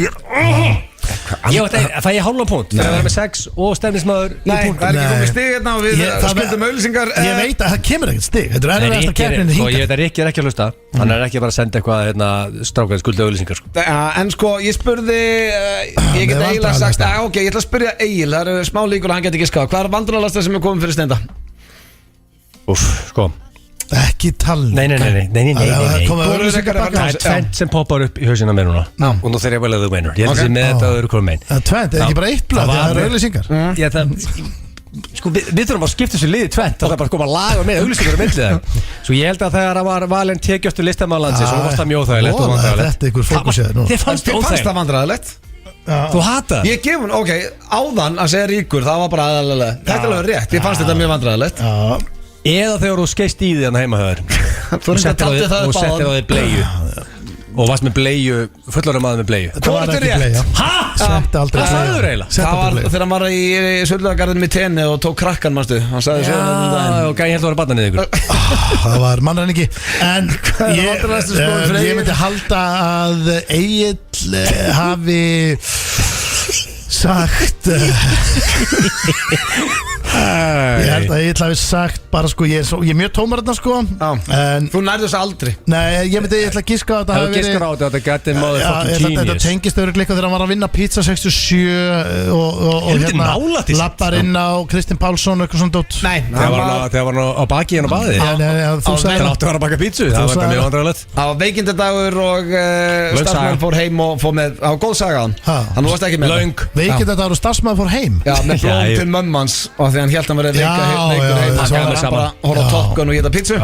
Fæ ég hálfa punkt fyrir að vera með 6 og stemningsmaður. Nei, það er ekki komið stig hérna og við skuldum auglýsingar. Ég veit að það kemur ekkert stig. Þetta er erfiðasta keppnin hingað. Ég veit að Rikki er ekki að hlusta. Hann er ekki bara að senda eitthvað strákað skuldu auglýsingar. En sko, ég spurði ég get eiginlega sagt, ok, ég ætla að spyrja Egil. Það eru smá líkur og hann get ekki skáð. Hvað er vandræðalegasta sem er komið fyrir Steinda? Sko ekki talning. Nei. Það er tvent sem poppar upp í hausina mér núna. Og nú þegar ég vel að þú meinar. Ég held að með þetta öðru hvað mein. Tvent, er ekki bara eitt blað? Það eru auglýsingar. Sko, við þurfum að skipta þessu liði tvent. Það er bara að koma að laga með auglýsingar og myndið það. Svo ég held að þegar það var valinn tekjastu listamannlandsins, svo varst það mjög óþægilegt og vandræðilegt. Þetta er ykkur fókusið nú. Þið fannst það vandræðilegt? Þú hata? Ég gef hún, ok, áðan að segja ríkur, það var bara aðalega. Þetta er alveg rétt, ég fannst þetta mjög vandræðilegt. Eða þegar þú skeist í því hann heima höður og settir á þig bleiu og varst með bleiu, fullarum maður með bleiu. Það var ekki bleiu. Setti aldrei bleiu. Það sagður eiginlega. Það var þegar hann var í Söldagarðinu með tenni og tók krakkan, manstu. Hann sagði svo og ég held að vera barnanið ykkur. Það var mannræningi. En ég myndi halda að Egill hafi sagt ég held að Egill hafi sagt bara sko, ég er mjög tómar þarna sko. Þú nærðu þessu aldrei. Nei, ég ætla að giska að þetta hafi verið þetta gæti maður fucking genius. Þetta tengist örugglega þegar hann var að vinna Pizza 67 og hérna lappar inn á Kristinn Pálsson og eitthvað svona dótt. Nei, þegar var hann á baki hann á baði. Þú sagði hann átti að vera að baka pítsu. Það var mjög vandræðilegt. Á veikindadagur og starfsmaður fór heim og fór með, á góð saga hann varst ekki með löng. Veikindadagur og starfsmaður fór heim. Já, með blóm til mömmans og því hann held að hann verið veikur heim. Hann bara horfði á Top Gun og geta pítsu.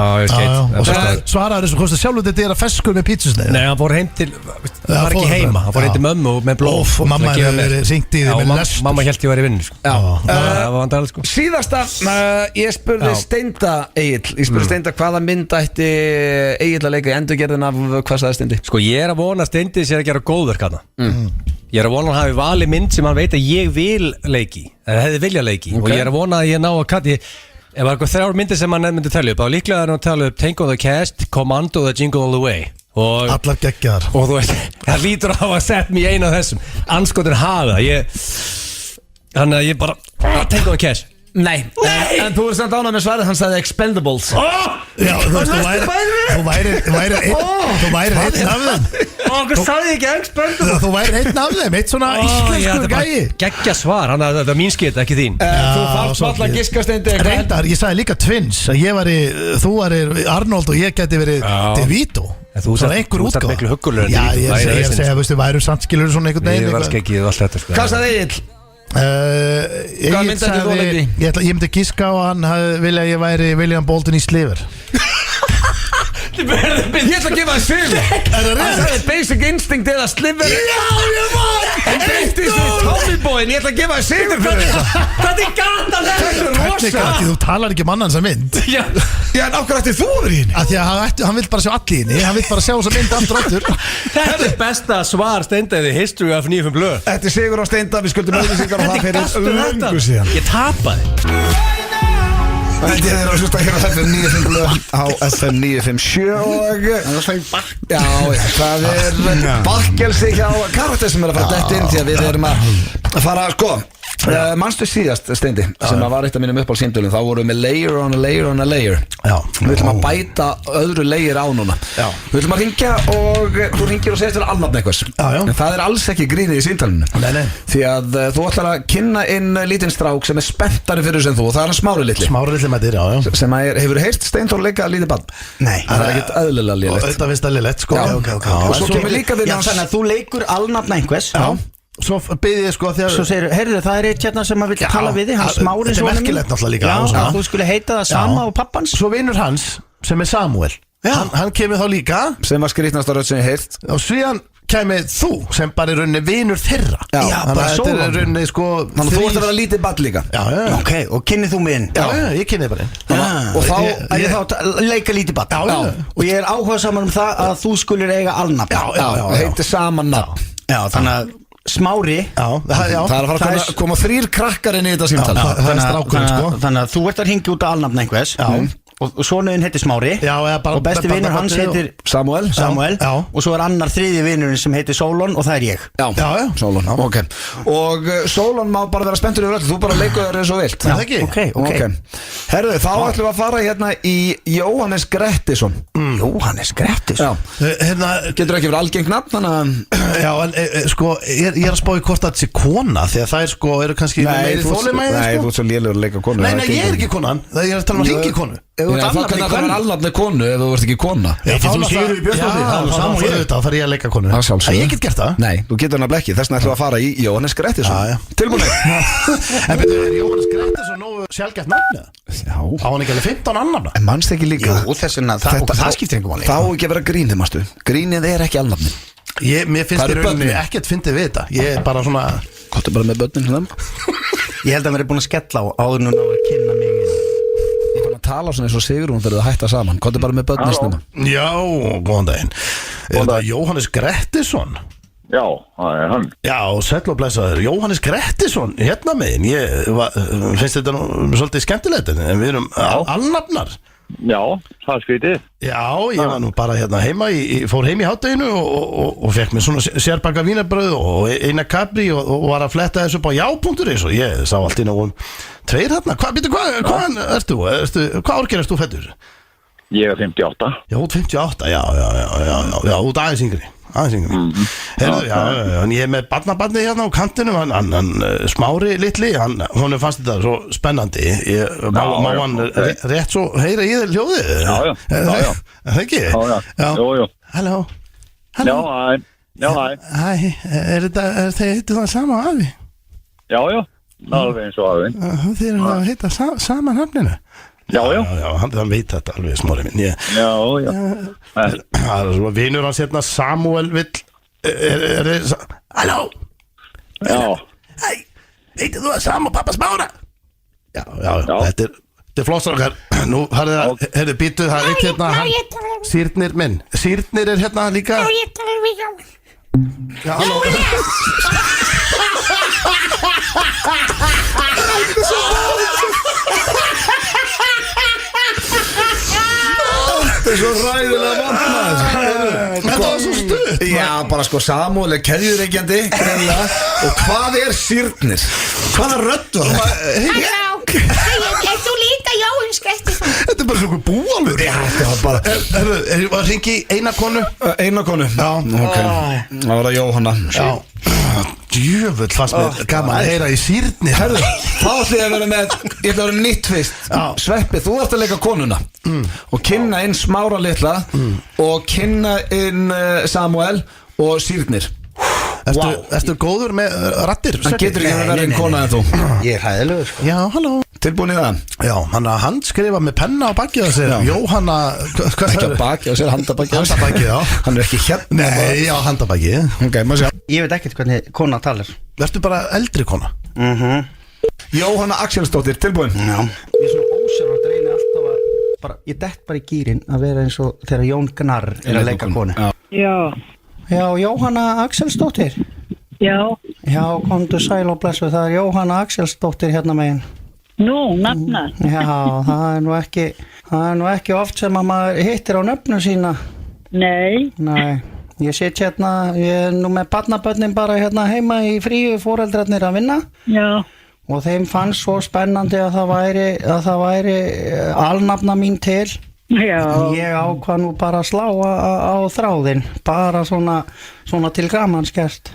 Svaraður þessu kosti sjálf þetta er að feskur með pítsusneið. Nei, hann fór heim til, hann var ekki heima. Hann fór heim til mömmu með blóm. Og mamma hefur verið ringt í því með lest. Mamma held ég var í vinnu. Það var vandræðilegt sko. Síðasta, ég spurði Steinda Egill. Ég spurði Steinda hvaða mynd ætti Egill að leika í endurgerðin af hvað sagði Steindi? Sko ég er að vona að Steindi sé að gera góðverk hana. Ég er að vona að hann hafi valið mynd sem hann veit að ég vil leiki eða hefði vilja leiki og ég er að vona að ég ná að katti ef það er eitthvað 3 myndir sem hann myndi tala upp þá líklega er hann að tala upp Tango the Cast, Commando the Jingle All the Way og allar geggjar og þú veist, það lítur á að setja mig í einu af þessum anskotin hafa þannig að ég bara Tango the Cast. Nei, en þú er samt ánað með svarið, hann sagði Expendables. Já, þú væri einn af þeim. Hvað sagði ég ekki Expendables? Þú væri einn af þeim, eitt svona íslenskur gæi. Geggja svar, það er mín skit, ekki þín. Þú þarf alltaf að giska Steindi. Reyndar, ég sagði líka Twins, að þú væri Arnold og ég geti verið DeVito. Þú er miklu huggulur. Já, ég segja, við værum samtskilur svona einhvern veginn. Ég var skeggið og allt þetta. Hvað sagði Egill? Ég myndi giska á hann vilja að ég væri William Bolton í Sliver. Ég ætla að gefa það sigur. Hann sagði Basic Instinct eða Sliver. Já, ég var En beitt í svo Tommy Boy. Ég ætla að gefa það sigur fyrir þetta. Hvað er gata þetta? Þetta er rosa. Þú talar ekki mannan sem mynd. Já, en ákveð ætti þú verið í henni? Af því að hann vill bara sjá allir í henni. Hann vill bara sjá þessa mynd aftur áttur. Þetta er besta svar Steinda í History of 95 blöð. Þetta er sigur á Steinda. Við skuldum auðlýsingar og það fyrir löngu síðan. Ég tapaði. Þetta er að hlusta hér á FM 95 á FM 957 og já, það er bakkelsi hjá karakter sem er að fara dætt inn því að við erum að fara, sko manstu síðast, Steindi, sem var eitt af mínum upp á símtölum, þá vorum við með layer on a layer on a layer. Við ætlum að bæta öðru layer á núna. Við ætlum að ringja og þú ringir og segist þér alnafn einhvers. En það er alls ekki grínið í símtölunum. Því að þú ætlar að kynna inn lítinn strák sem er spenntari fyrir sem þú og það er hann Smári litli. Smári litli með þér, já. Sem hefur heyrt Steindór leika lítið barn. Nei. Það er ekkert eðlilega lélegt. Þetta finnst það lélegt, sko. Og svo kemur líka við þannig að þú leikur alnafn einhvers. Svo byrði ég sko þegar Svo segir, heyrðu, það er eitt hérna sem að vil tala við þig, hann Smári Þetta er merkilegt náttúrulega líka. Já, að þú skulle heita það sama á pappans. Svo vinnur hans, sem er Samuel, hann kemur þá líka. Sem var skrýtnasta rödd sem ég heyrt. Og síðan kæmi þú sem bara er rauninni vinur þeirra. Já, þannig bara að þetta sólan. er rauninni sko Þannig að þú ert að vera lítið ball líka. Já, Ok, og kynnið þú mig inn já, ég kynni þið bara inn. Og þá Er ég þá að leika lítið barn Já. Og ég er áhuga saman það að þú skulir eiga alnafn Já, heitir saman nafn. Já, þannig að Smári Já, já. Það er að fara að koma 3 krakkar inn í þetta símtal. það er strákurinn, sko. Þannig að þú ert að hringja út á alnafn einhvers Og sonuðinn heitir Smári Já, eða bara Og besti vinur hans heitir Samuel. Já. Og svo er annar þriði vinurinn sem heitir Sólon Og það er ég Já. Sólon, ok. Og Sólon má bara vera spenntur yfir öllu. Þú bara leikur þér eins og vilt. Það ekki? Ok. Herðu, þá ætlum við að fara hérna í Jóhannes Grettisson. Jóhannes Grettisson Hérna, Getur ekki verið algengt nafn, þannig að já, en sko, ég er að spá í hvort það sé kona. Því að það er sko, eru kannski meiri þolinmæði, Nei, sko. þú ert svo lélegur að leika konu. Nei, ég er ekki konan. Það er að tala um að hringi konu. Það kannar að vera alnafni konu ef þú ert ekki kona. Þú séu í Björnsdóttir. Það er saman ég auðvitað, þar er ég að leika konu. Það sjálfsögðu. Ég get gert það. Nei, þú getur nefnilega ekki. Þess vegna ætlum við að fara í Jóhannes Grettisson. Tilbúinir. En betur, er Jóhannes Grettisson nógu sjálfgætt nafnið? Já. Á hann ekki alveg 15 annafna? En mannst ekki líka. Jú, þess vegna það skiptir einhver máli Þá ekki að vera grínið, mástu. Grínið er ekki alnafni. Mér finnst Það eru í rauninni börnin. ekkert fyndið við þetta. Ég er bara svona Kottu bara með börnin hérna. Ég held að mér er búin að skella á áður nú að kynna mig Ég er að tala svona eins og Sigrún þegar það hætta saman. Kottu bara með börnin snima. Já, góðan daginn. Er þetta Jóhannes Grettisson? Já, það er hann. Já, sæll og blessaður. Jóhannes Grettisson, hérna megin. Finnst þetta nú svolítið skemmtilegt, en við erum alnafnar. Já, það er skrítið. Já, ég var nú bara hérna heima, fór heim í hádeginu og fekk mér svona sérbaka vínabröð og eina kapri og var að fletta þessu upp á já.is og ég sá allt inn á tveir hérna. Hvaðan ertu? Hvað árgerð erst þú fættur? Ég er 58. Já, 58, já, út aðeins yngri. Heyrðu, já, en ég er með barnabarnið hérna á kantinum, hann Smári litli, hún fannst þetta svo spennandi. Má hann rétt svo heyra í þér hljóðið? Já. Það ekki? Já. Jú. Halló. Já, hæ. Hæ, er þeir heitir það sama afi? Já, alveg eins og aðeins. Þeir eru að heita sama nafninu? Já. Já, hann veit þetta alveg, Smári minn. Já. Það er svona vinur hans hérna, Samuel vill Halló. Já. Hæ, heitir þú að Sam og pappa Smára? Já, þetta er flossar. Nú, herðu, býtu, það er eitt hérna Sýrnir minn, Sýrnir er hérna líka. Já, ég talar við Jón. Já, halló. Þetta er svo ræðilega vant. Þetta var svo stutt. Já, bara sko Samuel er keðjureikjandi og hvað er Sýrnir? Hvaða rödd var það? Halló, er þú líka Jóhannes Grettisson? Þetta er bara svona búalur. Já, þetta var bara Erum við að ringi eina konu? Eina konu. Já, ok. Það var það Jóhanna. Já. Djöfull fannst mér gaman að heyra í Sýrnir. Herðu, þá ætlum ég að vera með, ég ætla að vera nýtt fyrst. Sveppi, þú ert að leika konuna og kynna inn Smára litla og kynna inn Samuel og Sýrnir. Ertu góður með rattir? Það getur ekki að vera einn kona en þú. Ég er hæðilegur Já, halló. Tilbúin í það? Já, hann skrifa með penna á bakið að segja Jóhanna, hvað Ekki að baki á sér, handabaki á sér. Handabakið, já. Hann er ekki hérna. Nei, já, handabakið. Ok, maður sé. Ég veit ekkert hvernig kona talar Vertu bara eldri kona. Jóhanna Axelsdóttir, tilbúin. Já Ég er svona ósjálfrátt reyni alltaf að ég dett bara í gýrin að vera eins og þegar Jón Gnarr er að leika konu Já, Jóhanna Axelsdóttir Já, komdu sæl og blessu, það er Jóhanna Axelsdóttir hérna megin nú, nafna Já, það er nú ekki oft sem að maður hittir á nöfnu sína Nei, ég sit hérna, ég er nú með barnabörnin bara hérna heima í fríu foreldrarnir að vinna já, og þeim fannst svo spennandi að það væri alnafna mín til já ég ákvað nú bara að slá á þráðinn bara svona til gamans gert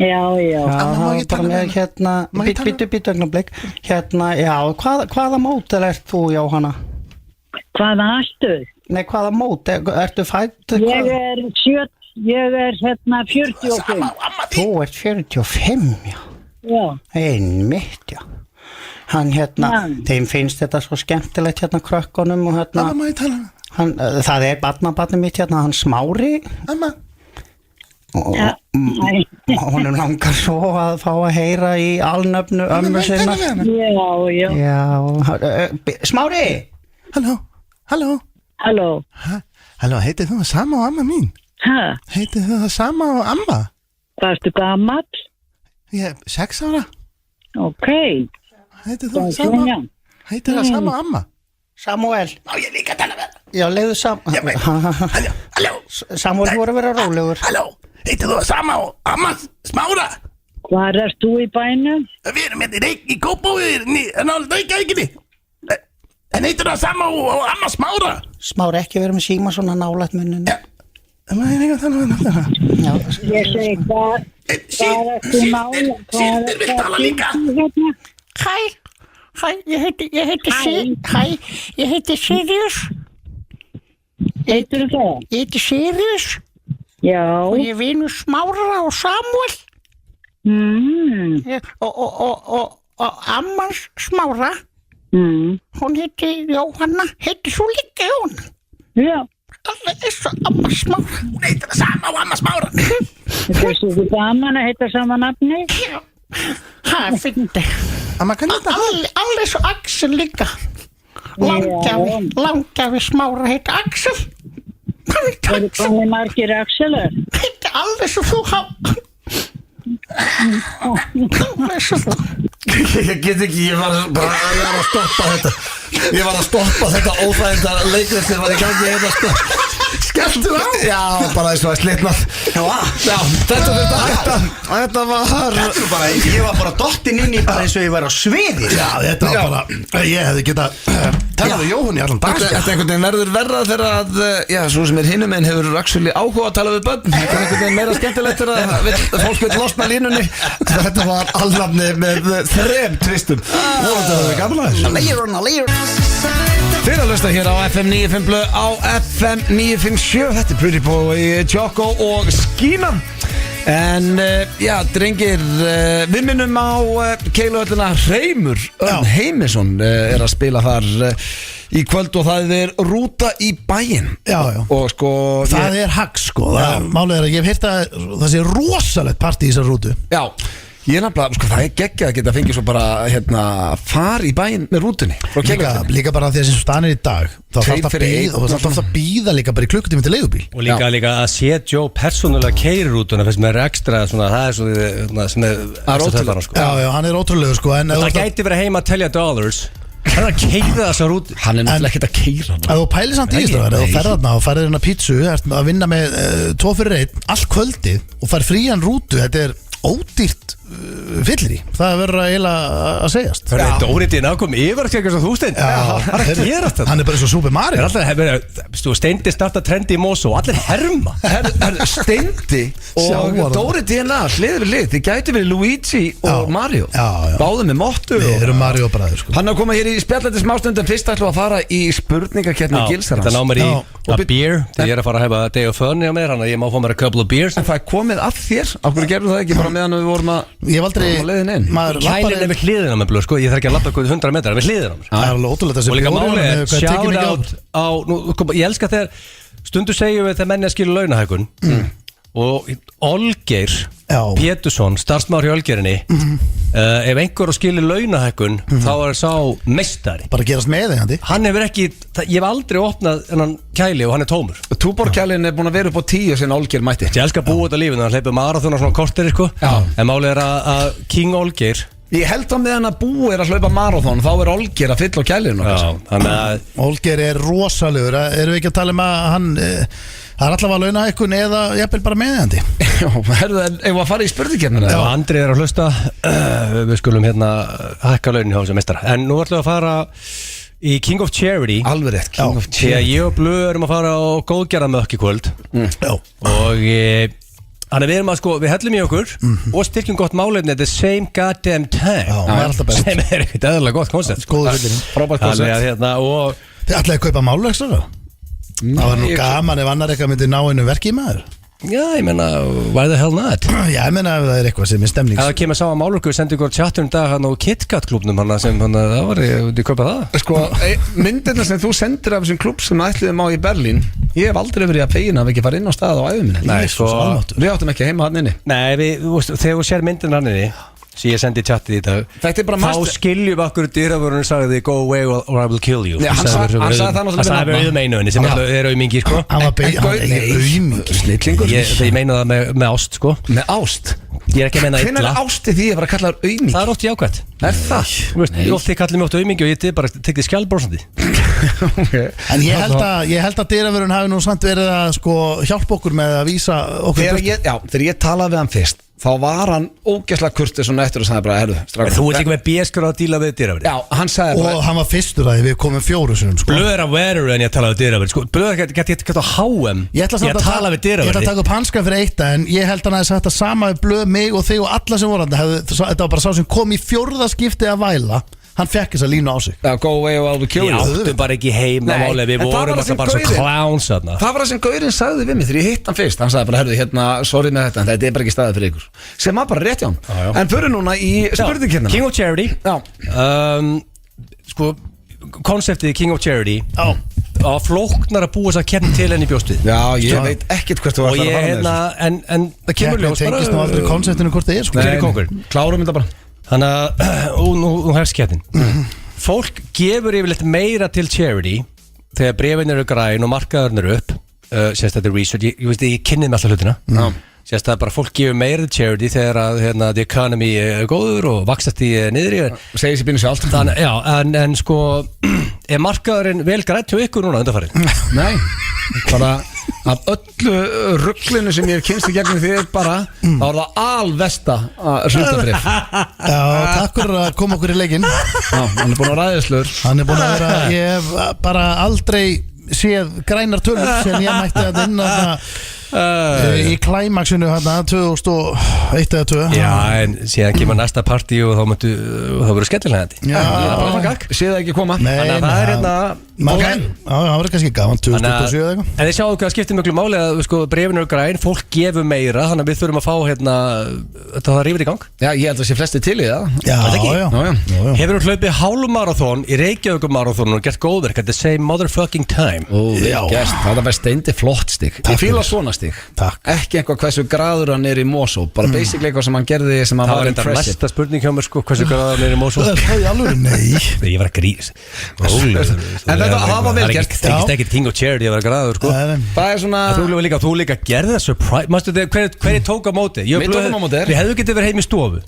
Já, það má var ég bara tala með við hérna Má ég tala- býtu ögnablik hérna, já, hvaða mótel ert þú Jóhanna? Hvaða altur? Nei, hvaða mótel, ertu fætt? Ég er 45 Þú ert 45, já Einmitt, já Hann hérna, þeim finnst þetta svo skemmtilegt hérna krökkunum og hérna Má ég tala? það er barnabarnið mitt hérna, hann Smári Amma. Hún langar svo að fá að heyra í alnöfnu ömmu sinna. Já. Smári. Halló, heitið þú það sama á amma mín? Heitið þú það sama á amma? Hvað ertu gamall? Ég er 6 ára. Ok. Heitið þú það sama? Heitið það sama á amma? Samuel. Ég líka að tala með það. Já, leiðu Halló. Samuel voru að vera rólegur. Halló, heitið þú það sama á amma Smára? Hvar erst þú í bænum? Við erum í Kópavogi, en á Reykjavíkinni. En heitir það sama á amma Smára? Smári, ekki vera með síma svona nálægt munninu. Ég segi hvað ertu mála? Sýndir vil tala líka. Hæ, ég heiti Sirius. Heitir það? Ég heiti Sirius. Já. Og ég er vinur Smára og Samuel. Og ammans Smára. Hún heiti Jóhanna. Heiti svo líka Jóhanna. Já. Alveg eins og amma Smára. Hún heitir það sama á amma Smára. Þetta er svo gaman að heita sama nafni. Já. Það finnir. Amma, hvernig þetta? Alveg svo Axel líka. Langjafi Smára heiti Axel. Hann heiti Axel. Hvað margir Axelar? Heiti alveg svo þú alveg svo þú. Ég get ekki, ég var bara að stoppa þetta. Ég var að stoppa þetta óþæginda leikrið sem var í gangi hérna sko. Skelltu á? Já, bara eins og að slitnað. Já, þetta var bara, ég var bara dottinn inn í bara eins og ég var á sviði. Já, þetta var bara, ég hefði getað talað við Jóhann í allan dag. Þetta einhvern veginn verður verða þegar að, já, svo sem hinum en hefur actually áhuga að tala við börn. Þetta einhvern veginn meira skemmtilegt þegar fólk vil losna línunni. Þetta var alnafni með 3 tvistum. Þetta var gaman aðeins. Þeir að hlusta hér á FM 95 Blö á FM 957. Þetta er Pretty Boy, Choco og Skína. En já, drengir, við minnum á keiluhöllina Hreimur Heimisson er að spila þar í kvöld og það er rúta í bæinn. Já. Og sko það er hagg sko. Málið er að ég hef heyrt að það sé rosalegt partí í þessar rútu. Já. Ég er nefnilega, sko, það er geggjað að geta fengið svo bara, far í bæinn með rútunni. Líka bara því að sem stanir í dag, þá þarf það að býða líka bara í klukkutími til leigubíl. Og líka að sé Joe persónulega keyrir rútuna, fyrst með ekstra, svona, það er svona, sem er ótrúlega, sko. Já, hann er ótrúlega, sko. Það gæti verið heima að telja dollars. Hann er að keyra þessa rúti. Hann er náttúrulega ekkert að keyra. Ef þú pælir samt í því, ef þú ferð þarna og færðir hérna pítsu, að vinna með 2 fyrir 1, allt kvöldið og fær frían rútu, þetta er ódýrt fyllir í. Það verður eiginlega að segjast. Það er Dóriðin ákom yfirarskjöngast á þústein. Það er að gera þetta. Hann er bara eins og Super Mario. Steindi starta trendi í Mosó og allir herma. Steindi og Dóriðin hlið við hlið. Þið gæti verið Luigi og Mario. Báðum með mottu. Við erum Mario bræður sko. Hann á að koma hér í spjallandi smástundum. Fyrst ætlum að fara í spurningakeppni Gilsarans. Þetta ná mér í a beer. Þegar ég er að fara að hefa day of fun á mér. Þannig að ég má fá mér a couple of beers. En það komið að þér. Af hverju gerðu það ekki bara meðan við vorum að ég hef aldrei kælin er við hliðina með blöð sko. Ég þarf ekki að lappa 100 metrar við hliðina mér. Það er alveg ótrúlega og líka máli er shout out á ég elska þegar stundu segjum við þegar menni að skilja launahækkun og Olgeir Pétursson, starfsmaður hjá Olgeirinni ef einhver skilja launahækkun þá er sá meistari bara gerast með þig hann hefur ekki, ég hef aldrei opnað þennan kæli og hann er tómur. Túborkælin er búin að vera upp á 10 sem Olgeir mætti. Ég elska að búa þetta lífið, hann hleypur marathóna svona kortir sko. En máli er að King Olgeir ég held að meðan að búi er að hlaupa marathón þá er Olgeir að fylla á kælinu. Olgeir er rosalegur. Erum við ekki að tala um að hann það er allavega launahækkun eða jafnvel bara meðjandi. Já, herðu, ef að fara í spurningarnar. Já, Andri er að hlusta. Við skulum hækka launin hjá þessu meistara. En nú ætlum við að fara í King of Charity. Alveg rétt, King of Charity. Þegar ég og Blöð erum að fara á góðgerðamökk í kvöld. Og þannig við erum að sko, við hellum í okkur og styrkjum gott málefni at the same goddamn time. Sem er ekkert eðalega gott koncept. Frábært koncept. Þið ætlaði að kaupa málulegstur þá? Það var nú gaman ef annar eitthvað myndi ná einu verki í maður. Já, ég meina, why the hell not? Já, ég meina ef það eitthvað sem stemning Það kemur sá að Málurku sendi ykkur tjattur dag hann á KitKat klubnum hann sem hann, það var, þú kaupa það? Sko, myndirna sem þú sendir af þessum klub sem ætliðum á í Berlín Ég hef aldrei verið að fegina að við ekki fara inn á stað á æfuminni Nei, sko Við áttum ekki heima hann inni Nei, þegar þú sér myndin hann inni sem ég sendi í chatið í dag þá skiljum okkur dyravörunum sagði go away or I will kill you hann sagði það náttúrulega það er auðmeinuðinni sem er auðmingi sko hann var auðmingi snillingur ég meina það með ást sko með ást? Ég er ekki að meina illa hvernig er ásti því að vera að kalla það auðmingi? það er oft jákvæmt er það? ég oft þið kallið mig oft auðmingi og ég bara tekði skjálbrósandi en ég held að dyravörun hafi nú samt verið að sko hjálpa okkur með að vísa okkur þegar ég talaði við hann fyrst þá var hann ógeðslega kurtis og nættur og sagði bara, herru, strákur þú ert ekki með bíeskur að díla við dyravörð já, hann sagði bara og hann var fyrstur að við komum 4 sinum sko. Blöð er að veru en ég talaði við dyravörð sko. Blöð er ekki á HM ég ætla að taka upp hanskan fyrir eitt en ég held að hann hefði sagt að sama við Blöð mig og þig og alla sem voru þetta var bara sá sem kom í 4. skipti að væla hann fekk þess að línu á sig go away or I will kill you við áttum bara ekki heim við vorum alltaf bara svo clowns það var það sem gaurinn sagði við mig þegar ég hitt hann fyrst hann sagði bara, herru, hérna, sorry með þetta en þetta er bara ekki staðið fyrir ykkur sem var bara rétt hjá hann en fyrir núna í spurningkennina King of Charity sko, konseptið King of Charity á flóknar að búa þess að kemna til enn í bjóstið já, ég veit ekkert hvert þú var að fara með en það kemur ljós bara tengist nú aldrei konseptinu hvort það er sko klárum þetta bara þannig að nú hefst kettin fólk gefur yfirleitt meira til charity þegar brefin eru græn og markaðurinn eru upp sérst þetta er research ég kynnið með alltaf hlutina sérst að bara fólk gefur meira til charity þegar að the economy er góður og vaxtast í niðri segir sér bínu sjálf en sko er markaðurinn vel grænt hjá ykkur núna undanfarið? Nei, bara af öllu rugglinu sem ég hef kynst í gegnum þér bara þá er það alvesta hlutabrif já, takk fyrir að koma okkur í leikinn hann er búin að ræðislur hann er búin að vera, ég hef bara aldrei séð grænar tölur sem ég mætti að inn í klæmaksinu hérna 2001 eða 2 já, en síðan kemur næsta partí og þá verður skemmtilega já, séð það ekki koma þannig að það er hérna það verður kannski gaman 2007 eða eitthvað en þið sjáu hvað skiptir mjög máli að sko, brefin eru græn, fólk gefur meira þannig að við þurfum að fá hérna það rífur í gang já, ég held að sé flesti til í það já. Hefur þú hlaupið hálfmarathon í Reykjavíkumarathon og gert góðverk at the same motherfucking time það var steindi flott stig ég fíla svona stig ekki eitthvað hversu graður hann er í Mosó bara basically eitthvað sem hann gerði sem hann var impressive næsta spurning hjá mér sko hversu graður hann er í Mosó ég var að grís það var vel gert það er ekki King of Charity að vera graður sko það er svona þú líka gerði það surprise mástu þegar hverju tók á móti við hefðu getið verið heim í stofu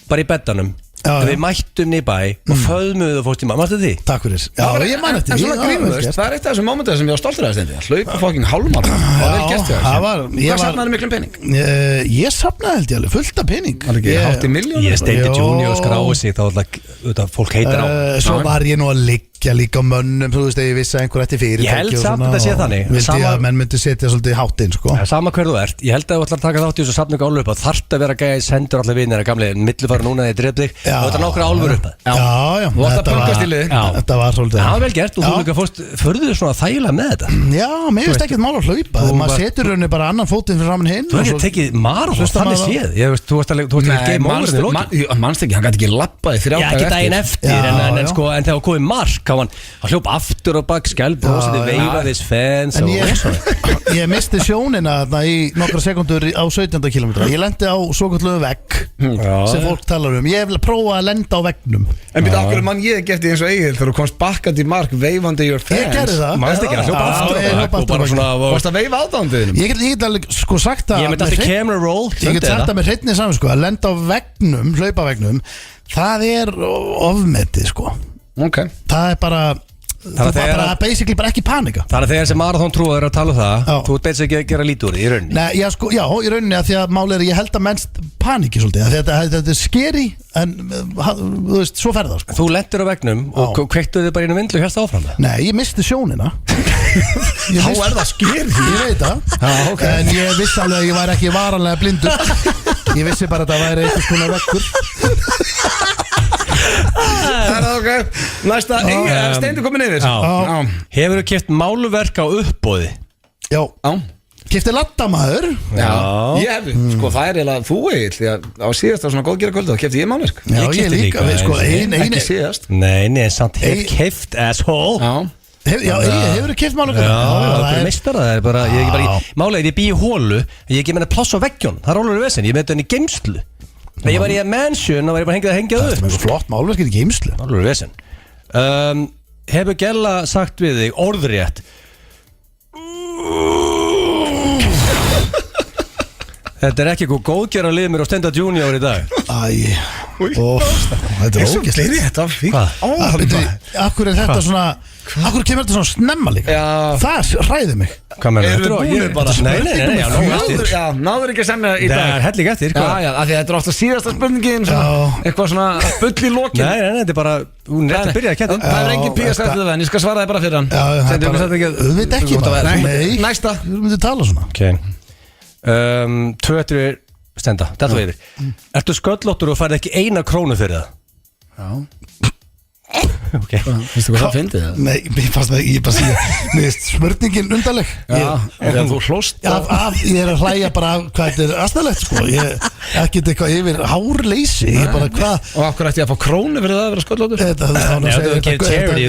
bara í beddanum við mættum niður bæ og föðmuðu og fórst í maður, mannstu því? Takk fyrir ég man eftir en svona grínust, það er eitt af þessum mómentum sem ég var stoltur af stendi hlaupa fokking hálfmarathon það var vel gert hvað safnaði miklum pening? Ég safnaði held ég alveg fullt af pening var ekki hátt í miljónum? Ég steindi junior og skráði sig þá fólk heitir á svo var ég nú að liggja líka á mönnum þú veist að ég vissi að einhver ætti fyrirtæki ég held samt að það sé þannig vildi ég að menn myndi setja svolítið háttinn sko sama hver þú ert ég held að þú ætlar að taka þátt í þessu safningu álur upp að þarft að vera gæði sendur allir vinir að gamli millufara núna þegar ég dref þig og þetta er nákvæmlega álur upp þetta var svolítið það var vel gert og þú líka fórst förðuðu svona þægilega með þetta já, mér finnst ekkert mál að hlaupa maður setur raunni bara annan fótinn fyrir saman hinn þú hefði tekið marathon þannig séð þú varst ekki game over í lokin mannst ekki, hann gæti ekki lappaði 3 daga ekki daginn eftir en þegar komið mark hann hljóp aftur og bak skælbrósið veifaðis fans ég misti sjónina í nokkra sekundur á 17 km ég lendi á svokölluðu vegg sem fólk talar ég vil prófa að lenda á veggnum en byrja okkur mann ég gert því eins og Egil þegar þú komst bakkandi í mark veifandi your fans ég gerði það mannst ekki, hann hljóp aftur og bara svona varst að veifa ádandiðinum ég get alveg sko sagt það ég myndi aftur camera roll ég get sagt það með hreinni saman sko að lenda á veggnum hlaupavegnum það er ofmetið sko það er bara þú bara basically bara ekki panika þannig að þegar sem marathon trúar að tala um það þú ert basically ekki að gera lítið úr í rauninni nei, já, sko, já, í rauninni að því að máli er ég held að mennst paniki svolítið þetta er skeri en þú veist, svo ferða sko. þú lendir á vegnum og kveiktuði bara inn í vindlu og hérst áfram það nei, ég misti sjónina þá er það skeri ég veit það en ég vissi alveg að ég væri ekki varanlega blindur ég vissi bara að það væri eitthvað svona veggur það er ok næsta, Steindur komin yfir hefur þú keypt máluverk á uppboði? já keypti laddamaður. Já, ég hef, sko það eiginlega þú Egill, því að á síðasta svona góðgera kvöldu þá keypti ég mánusk. Já, ég líka, sko, ekki síðast. Nei, samt hef keypt asshole. Já, hefur þú keypt mánusk? Já, það er meistar, það er bara, málega ég bý í hólu, ég ekki meina pláss á veggjón, það er alveg vesen, ég með þetta í geymslu. Ég var í mansion og var bara hengið upp. Það er svo flott mánusk í geymslu. Alveg vesen. Hefur Gella sagt við þig orðrétt Þetta er ekki eitthvað góðgerra liðmir á Stenda Junior í dag. Þetta er ógeðslegt. Akkur er þetta svona, akkur kemur þetta svona snemma líka? Það ræði mig. Hvað með þetta? Nei, náður ekki að semja í dag. Það er hellig eftir. Já, af því þetta er ofta síðasta spurningin, eitthvað svona bull í lokin. Nei, þetta er bara, hún er rétt að byrja að ketta. Það er engin píast eftir það, en ég skal svara það bara fyrir hann. Þú veit ekki bara. Næsta. Þú myndi tala svona. Tvötur Stenda, þetta var yfir. Ertu sköllóttur og færði ekki 1 krónu fyrir það? Já. Okay. Vistu hvað það fyndið? Nei, ég fannst það, ég bara síðan mér veist smörningin undarleg. Þegar þú hlóst ég er að hlæja bara hvað þetta er aðstæðlegt sko. Ég ekkert eitthvað yfir hárleysi. Ég bara hvað. Og af hverju ætti ég að fá krónu fyrir það að vera sköllóttur? Þú gerir charity,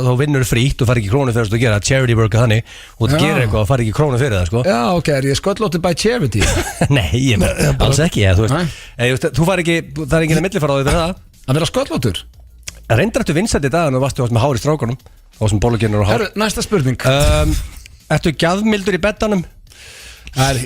þú vinnur frítt og fær ekki krónu fyrir það að gera charity work þannig og þú gerir eitthvað og fær ekki krónu fyrir það sko. Já, ok, er ég sköllóttur by charity? Nei, alls ekki. Þú fær ekki, það er enginn að millifara á því fyrir það. Að vera sköllóttur? Reyndrættu vinsætt í dag en þú varstu með hár í strákunum og sem bóluginnur og hár. Herru, næsta spurning. Ertu gjafmildur í beddanum?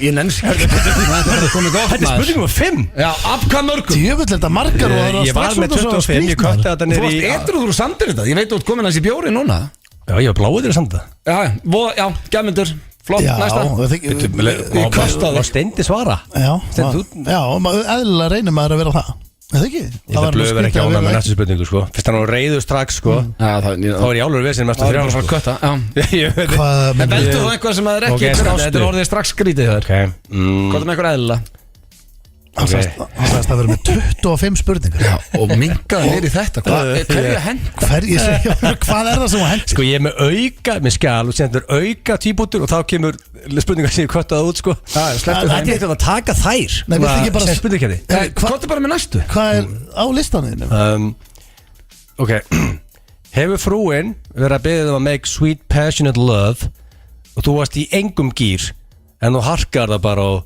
Ég nenns ekki. Þetta er spurning nummer 5. Já, af hvað mörgum? Djöfull þetta margar og ég var með 25, ég kötti þetta niður í. Þú varst etru og þú samtir þetta. Ég veit þú ert komin hans í bjóri núna. Já, ég var bláður í samta. Já, gjafmildur. Flott, næsta. Ég kostaði. Og Steindi svara. Já, eðlilega reynir maður að vera það. Það ekki? Ég það blöður ekki ánað með næstu spurningu sko. Fyrst hann á reyðu strax sko. Þá er ég álur vesinn mestu 3 ára sko. En veldu þú eitthvað sem það er ekki Þetta er orðið strax skrítið þar. Hvað er með eitthvað eðla? Hann sagðist að vera með 25 spurningar. Já, og minkaði nýri þetta. Hverju að hend? Hvað er það sem að hend? Sko ég er með auka, með skjal og sendur auka tíbútur og þá kemur spurningar sem ég kvöttaði út sko. Þetta er eitthvað að taka þær. Nei, við ekki bara spurningarni. Hvað er bara með næstu? Hvað er á listaninu? Ok, hefur frúin verið að beðið um að make sweet passionate love og þú varst í engum gýr en þú harkar það bara og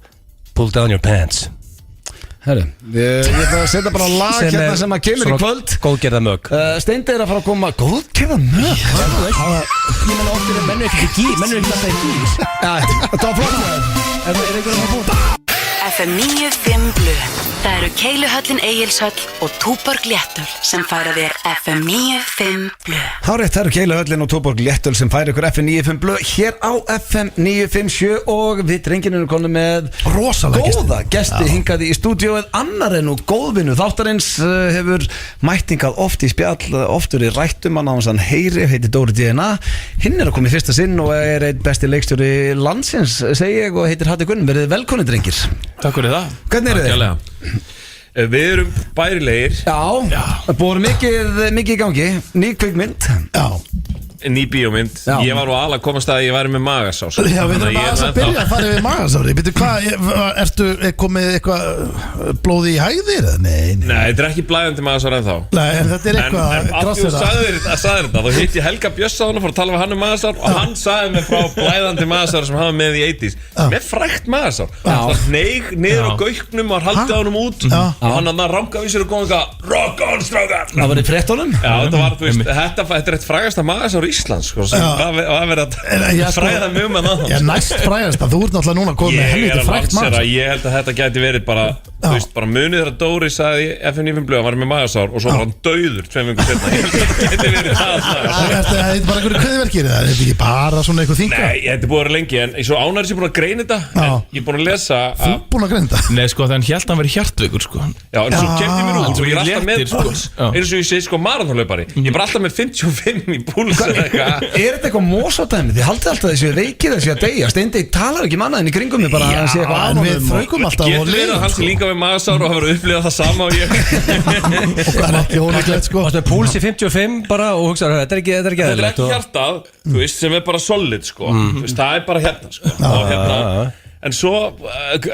pull down your pants? Herru, ég ætla að setja bara lag hérna sem að kemur í kvöld. Góðgerða mög. Steindi er að fara að koma. Góðgerða mög? Ég menna oftir að mennu ekki gýr, mennu ekki alltaf í gýr. Þetta var flott. Er einhverjum að búa? FM 95 Blu. Það eru Keiluhöllin Egilshöll og Túborg Léttöl sem færa þér FM 95 Blu. Hárið, það eru Keiluhöllin og Túborg Léttöl sem færa ykkur FM 95 Blu hér á FM 957 og við drenginu erum konum með góða gesti hingaði í stúdíóið. Annar en nú góðvinnu þáttarins hefur mættingað oft í spjall, oftur í rættum hann á hans hann heyri, heitir Dóri DNA. Hinn er að koma í fyrsta sinn og er einn besti leikstjóri landsins, segi ég, og heitir Hatti Gunn. Verið velkomin drengir. Takk fyrir það. Hvernig eru þið? Við erum bærilegir. Já. Búið mikið í gangi. Ný kvikmynd. Já. Ný bíómynd. Ég var nú alveg að komast að ég væri með magasár. Já, við erum aðeins að byrja að fara við magasári. Býttu hvað, ertu komið eitthvað blóði í hæðir? Nei, þetta er ekki blæðandi magasár ennþá. Nei, en þetta er eitthvað grassir það. En þú sagði þetta, þá hitt ég Helga Bjössa þarna fór að tala með hann magasár og hann sagði mig frá blæðandi magasár sem hafa með í 80s. Með frækt magasár. Það hneig niður á gauknum og haldið á honum út og hann rangaði sér og kom eitthvað rock on strákar. Það var í fréttunum? Já, þetta er eitt frægasta magasár Íslands sko, það verið að fræða mjög með það. Já, næst fræðast að þú ert náttúrulega núna komið með helviti frækt magasár. Ég held að þetta gæti verið bara, þú veist, bara munið þegar Dóri sagði FM 95 Blu, hann var með magasár og svo var hann dauður 2 vikur setna. Ég held að þetta gæti verið það. Þetta er bara einhverju kveðverkir, það er ekki bara svona eitthvað þingar? Nei, þetta er búið að vera lengi, en svo ánæri sem búin að greina þetta, en ég er búin að lesa Þú búin að greina þetta? Nei, sko, þannig held hann verið hjartveikur, sko. Já, en svo kemdi mér út og ég er alltaf með púls, eins og ég segi, sko, marathonlaupari. Ég er bara alltaf með 55 í púls eða eitthvað. Er þetta eitthvað mósótæmi? Þið haldið alltaf þessi veikir þessi að deyja. Steindi talar ekki mannaðin í kringum mig bara að sé eitthvað en við þraugum alltaf og getur verið að hann sé líka með magasár og hafa upplifað það sama og ég. Og það er ekki ónægilegt sko. Varstu með púls í 55 bara og hugsaðu, þetta er ekki Þetta er ekki hjartað, þú veist, sem er bara solid sko. Þú veist, það er bara hérna sko. Og hérna, en svo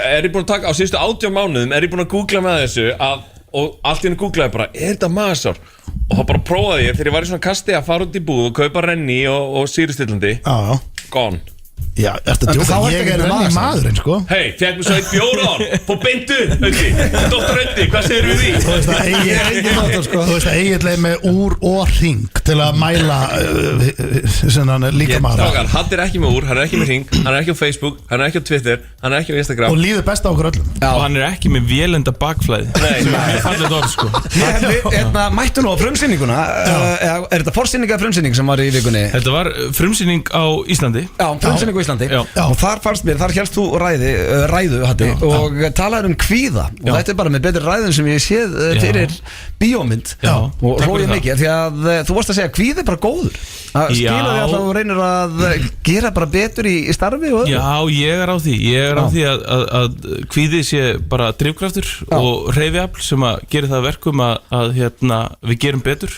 er ég búin að taka, á síðustu 18 mánuðum er ég búin að googla með þessu og allt í henni googlaði bara, er þetta magasár? Og það bara prófaði ég þegar ég var í svona kasti að fara út í búð og kaupa renni og sýrustillandi. Gone. Já, ertu að djóka? Ég er renni maðurinn, sko. Hei, fekk mér svo eitt bjór á hann. Fór beintu, Öndi. Dr. Öndi, hvað segir við því? Þú veist að Egill er með úr og hring til að mæla sem hann er líka maður. Hann er ekki með úr, hann er ekki með hring, hann er ekki á Facebook, hann er ekki á Twitter, hann er ekki á Instagram. Og líður best á okkur öllum. Og hann er ekki með vélenda bakflæði. Nei, fallið orð, sko. Mættu nú á frumsýninguna. Er þetta forsýning eða frumsýning sem var í vikunni? Þetta var frumsýning á Íslandi. Já, frumsýning á Íslandi. Og þar fannst mér, þar hélst þú ræðu Hatti, og talaður kvíða og þetta er bara með betri ræðum sem ég séð fyrir bíómynd og hlóði mikið því að þú varst að segja kvíði er bara góður að skila því að þú reynir að gera bara betur í starfi og Já, ég er á því að kvíði sé bara drifkraftur og hreyfiafl sem að gera það verkum að við gerum betur.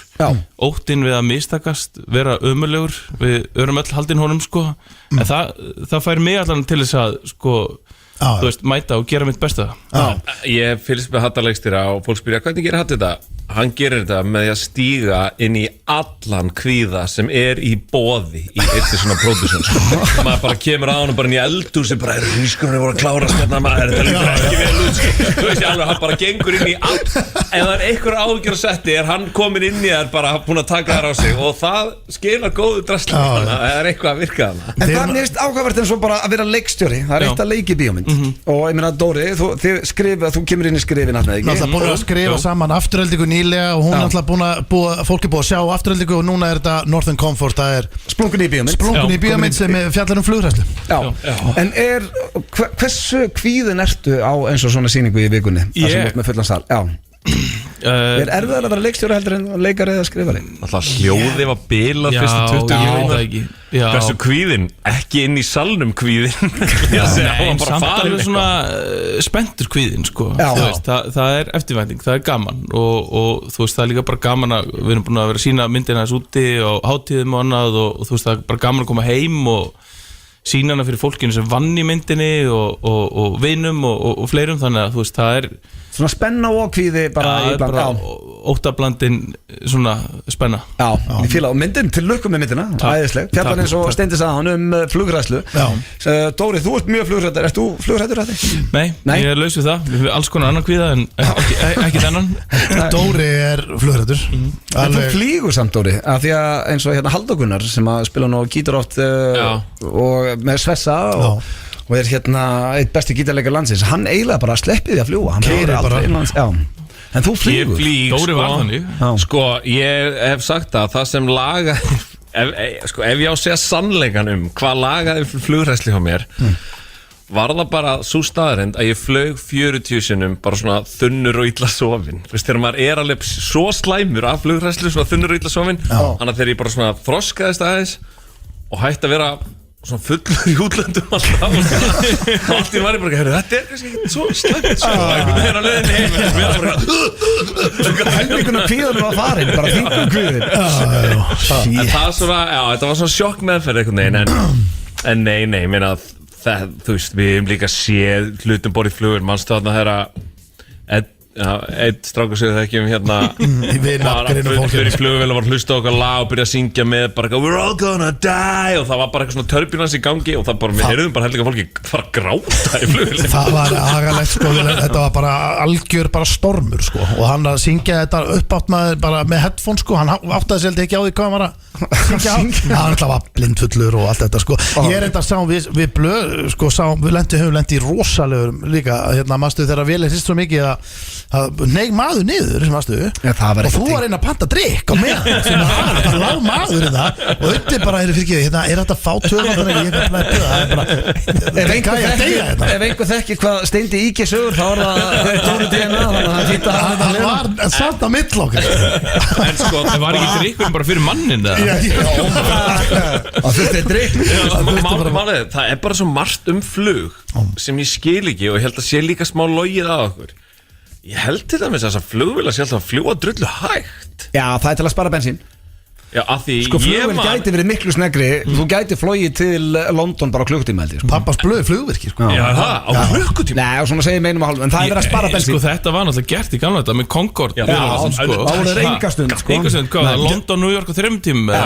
Óttinn við að mistakast, vera ömurlegur, við erum öll haldin honum sko, en það fær mig allan til þess að sko, þú veist, mæta og gera mitt besta. Ég fylgst með Hatta-leikstýra og fólk spyrja, hvernig gerir Hatti þetta? Hann gerir þetta með því að stíga inn í allan kvíða sem er í boði í eitt svona pródusjón. Maður bara kemur á hann og bara inn í eldhúsi bara, hrískurinn voru að klára hérna, maður, þetta líka ekki vel út. Þú veist, hann bara gengur inn í allt. Ef það er einhver áhugjur að setti, er hann komin inn í þær bara búin að taka þær á sig og það skilar góðu drasli. Það er eitthvað að virka þarna. En það er nýrst áhugavert en svo bara að vera leikstjóri. Það er eitt að leiki bíómynd. Og ég meina, Dóri, þú kemur inn í skrifin og hún er alltaf fólk er búið að sjá afturöldingu og núna er þetta Northern Comfort, það er Splunkunni í bíómynd sem fjallar flugræslu. En hversu kvíðin ertu á eins og svona sýningu í vikunni þar sem út með fullan sal? Er erfiðar að vera leikstjóri heldur en leikari eða skrifari? Alltaf hljóðið var bilað fyrstu 20 mínútur. Hversu kvíðin? Ekki inn í salnum kvíðin. Nei, samt alveg svona spenntur kvíðin sko. Það er eftirvænting, það er gaman og þú veist það er líka bara gaman að við erum búin að vera að sína myndina þess úti og hátíðum og annað og þú veist það er bara gaman að koma heim og sína hana fyrir fólkinu sem vann í myndinni og vinum og fleirum, þannig að þú veist það er svona spenna og kvíði bara óttablandin svona spenna. Ég fíla og myndin til lukku með myndina, æðisleg fjallan eins og Steindi sagði hann flugræslu. Dóri, þú ert mjög flugrættur, ert þú flugrættur að þig? Nei, ég er laus við það, við erum alls konar annan kvíða en ekki þennan. Dóri er flugrættur. En þú flýgur samt, Dóri, af því að eins og hérna Halldór Gunnar sem að spila nú gítar oft og með Svessa og er hérna eitt besti gítarleikar landsins, hann eiginlega bara sleppið því að fljúga, hann keyrir aldrei innlands. En þú flýgur. Dóri var þannig. Sko, ég hef sagt það sem laga ef ég á að segja sannleikan hvað lagaði flugræsli hjá mér var það bara svo staðrend að ég flög 40 sinnum bara svona þunnur og illa sofin. Þú veist, þegar maður er alveg svo slæmur af flugræslu, svona þunnur og illa sofin, þannig að þegar ég bara svona þroskaðist aðeins og hætti að vera svona fullur í útlöndum alltaf og allt í var ég bara, þetta er kannski ekki svo slæmt sko, einhvern veginn á leiðinni heim en við erum bara helminguna kvíðanum var farin, bara þingum kvíðin. En það svona, þetta var svona sjokk meðferð einhvern veginn en nei, meina þú veist, við hefum líka séð hlutum borið í flugur, mannstáðna þeirra eitt strákur segði það ekki hérna bara fyrir í flugvél og var að hlusta okkar lag og byrja að syngja með bara we're all gonna die og það var bara eitthvað svona turbulence í gangi og það bara, við heyrðum bara heldur fólki fara að gráta í flugvél. Það var agalegt sko, þetta var bara algjör bara stormur sko og hann að syngja þetta uppátt bara með headphone sko, hann áttaði sér ekki á því hvað hann var að syngja hann alltaf var blindfullur og allt þetta sko. Ég er enda að sá við blöð sko, höfum lent í rosalegur líka, hérna maður stuð þegar vélinn hrist svo mikið að neig maður niður og þú var einn að panta drikk á meðan sem það lág maður í það og auðvitað bara er þetta fá ef einhver þekkir hvað Steindi Íki sögur þá er það Dóri DNA þannig að það var samt að mill okkur en sko það var ekki drikkur bara fyrir mannin það þurfti drikk það er bara svo margt flug sem ég skil ekki og ég held að sé líka smá logið að okkur Ég held til dæmis að þessar flugvélar sé alltaf að fljúga drullu hægt. Já, það til að spara bensín. Já, að því sko flugvél gæti verið miklu snegri þú gæti flogið til London bara á klukkutíma held ég sko. Pappas blöð flugvirki sko. Já, það, á klukkutíma. Nei, og svona segir meinum að hálf en það er verið að spara bensín sko þetta var náttúrulega gert í gamla þetta með Concorde það voru engastund London, New York og 3 tíma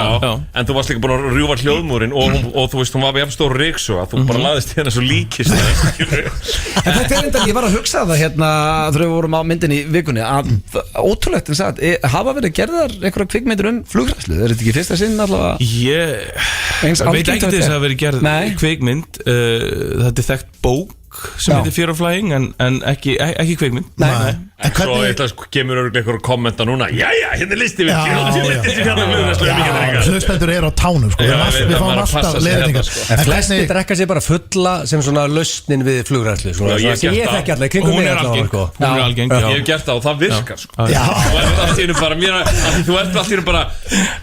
en þú varst líka búin að rjúfa hljóðmúrin og þú veist, hún var við jafnstór ríksu að þú bara laðist hérna svo líkist en þetta er enda, ég var að hugsa það hérna þegar við vorum á myndin í vikunni að ótrúlegt en sagt, hafa verið gerðar einhverja kvikmyndir flugræslu er þetta ekki fyrsta sinn allavega? Ég veit ekki þess að vera gerð kvikmynd þetta er þekkt bók sem heitir Fear of Flying en ekki kvikmynd Nei. En svo eitthvað kemur örgulega eitthvað að kommenta núna Jæja, hérna er listi Hlustendur eru á tánum sko. Við fáum alltaf leiðingar En flesti drekka sér bara fulla sem svona lausnin við flugræslu Ég þekki allir, kringum mig allavega Hún er algeng Ég hef gert það og það virkar Þú ert alltaf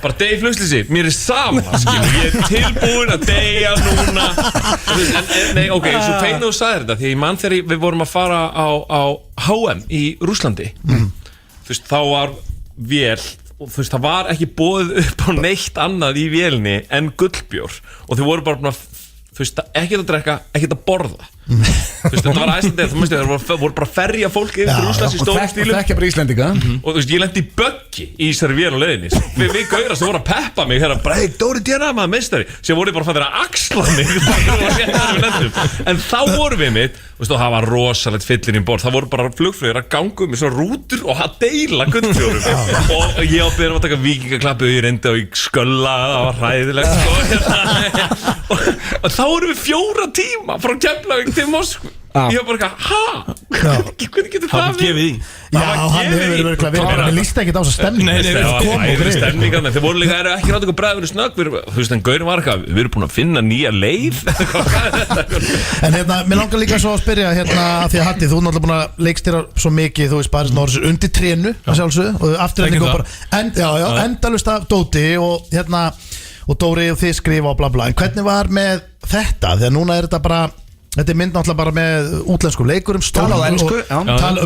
bara degi flugslýsi Mér er sama Ég er tilbúin að deyja núna Nei, ok, svo feinu og sagði þetta því ég mann þegar við vorum að fara á HM í Rússlandi þú veist, þá var vél og þú veist, það var ekki boðið upp á neitt annað í vélni en gullbjór og þau voru bara þú veist, ekkert að drekka, ekkert að borða þú veist, þetta var Æslandir það voru bara að ferja fólki yfir Rússlands í stórum stílum og það ekki bara Íslendinga og þú veist, ég lendi í böggi í þessari vél og leiðinni við gauðra sem voru að peppa mig hérna, bara, hey, Dóri Djana, maður meistari sem voru bara að fara að axla mig en þá vorum við mitt og það var rosalegt fyllir í borð það voru bara flugfröðir að ganga með svona rútur og að deila gullfjórum og ég á byrjum að taka víkingaklappu og ég reyndi og ég skölla það var hræðilegt og þá vorum við 4 tíma frá Keflavík til Moskvu ég var bara hvernig getur það við? Já, hann hefur verið við líst ekki á þessa stemning þeir voru líka ekki rátt eitthvað bræður í snögg þú veist, en Gaurin var eitthvað við erum búin að finna nýja leið en hérna, mér langar líka svo að spyrja hérna, því að Hatti, þú er náttúrulega búin að leikstýra svo mikið, þú veist, bara Norris undir trénu að sjálfsögðu, og afturhending og bara endalust af Dóti og hérna, og Dóri og þið skrifa og bla bla, en hvernig var með þetta, því að núna er þetta bara þetta er mynd náttúrulega bara með útlenskum leikurum tala á ensku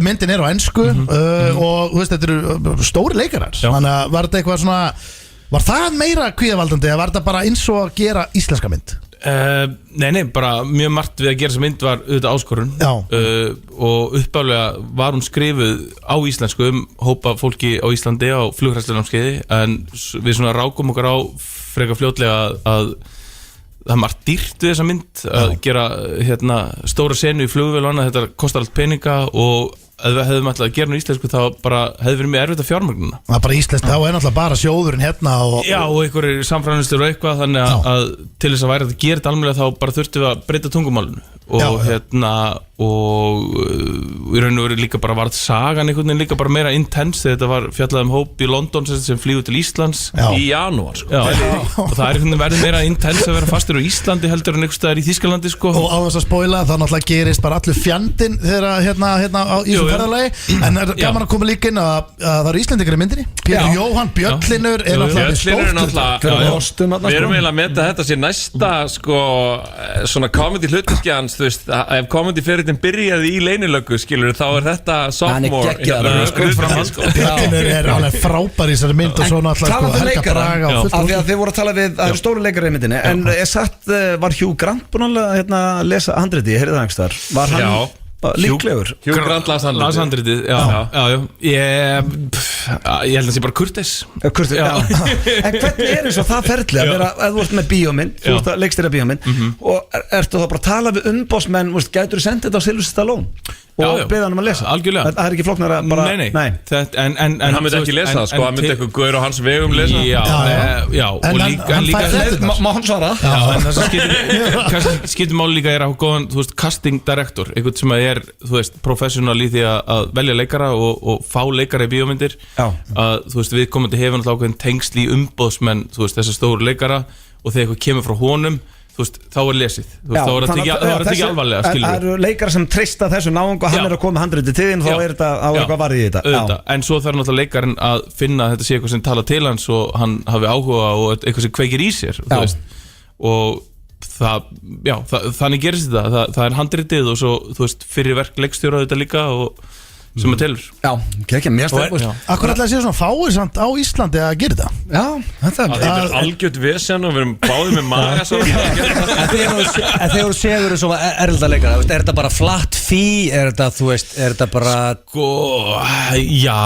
myndin er á ensku og þú veist, þetta eru stóri leikarar þannig að var þetta eitthvað svona var það meira kvíðavaldandi eða var þetta bara eins og að gera íslenska mynd? Nei, bara mjög margt við að gera þessa mynd var auðvitað áskorun og uppálega var hún skrifuð á íslensku hópa fólki á Íslandi á flughræðslunámskeiði en við svona rákum okkar á frekar fljótlega að það margt dýrt við þessa mynd að gera hérna, stóra senu í flugvél og annað, þetta kostar allt peninga og ef við hefðum alltaf að gera nú íslensku þá bara hefði verið mjög erfitt að fjármögnuna það er bara íslenskt, þá er náttúrulega bara sjóðurinn hérna já, og einhverjir samfræðnistur og eitthvað þannig að til þess að væri að gera þetta almennilega þá bara þurftum við að breyta tungumálinu og hérna og í raun og veru líka bara varð sagan einhvern veginn líka bara meira intense þegar þetta var fjallað hóp í London sem flýgur til Íslands í janúar sko. og það er einhvern veginn verið meira intense að vera fastur á Íslandi heldur en einhver staðar í Þýskalandi sko. og á þess að spoila það náttúrulega gerist bara allur fjandinn þegar hérna í þessu ferðalagi en er gaman að koma líka inn að það eru Íslendingar í myndinni Pétur Jóhann, Bjöllinur er náttúrulega stórt við erum eiginlega að meta þetta sé næsta sko, svona comedy hlutverkjans þú veist, ef comedy-ferillinn byrjaði í leynilöggu, skilur, þá er þetta sophomore Björnir er alveg frábær í þessari mynd og svo náttúrulega Helga Braga af því að þið voru að tala við, það eru stóru leikari í myndinni en var Hugh Grant búin að lesa handriti, heyrðu það einhvers þar var hann líklegur Hugh Grant las handritið ég held að það sé bara kurteis en hvernig er eins og það ferli að vera, ef þú ert með bíómynd þú ert að leikstýra bíómynd og ertu þá bara að tala við umbósmenn, gætur þú sendið þetta á Sylvester Stallone og beða hann að lesa algjörlega. Það er ekki flóknar að bara nei. En hann myndi ekki lesa það sko, hann myndi eitthvað gaur á hans vegum lesa já og líka má hann svara en það sem skiptir máli líka er að hafa góðan, þú veist, casting director eitthvað sem er, þú veist, professional í því að velja leikara og fá leikara í bíómyndir að, þú veist, viðkomandi hefur náttúrulega ákveðin tengsl í umbóðsmenn, þú veist, þessar stóru leikara og þegar eitthvað kemur frá honum þú veist, þá er lesið þá er þetta ekki alvarlega, skilur það eru leikar sem treysta þessu náung og hann er að koma handriti til þín, þá er þetta á eitthvað varðið í þetta en svo þarf náttúrulega leikarinn að finna að þetta sé eitthvað sem tala til hans og hann hafi áhuga og eitthvað sem kveikir í sér og þannig gerist þetta það er handritið og svo, þú veist, fyrir verk leikstjóra þetta líka og sem að telur. Já, ekki mér stefnir. Akkur ætlaði að sé svona fáið samt á Íslandi að gera þetta? Já, þetta er algjört vesen og við erum báðið með maga En þegar þú segur þessu erlenda leikara, er þetta bara flatt fee? Er þetta, þú veist, er þetta bara Já,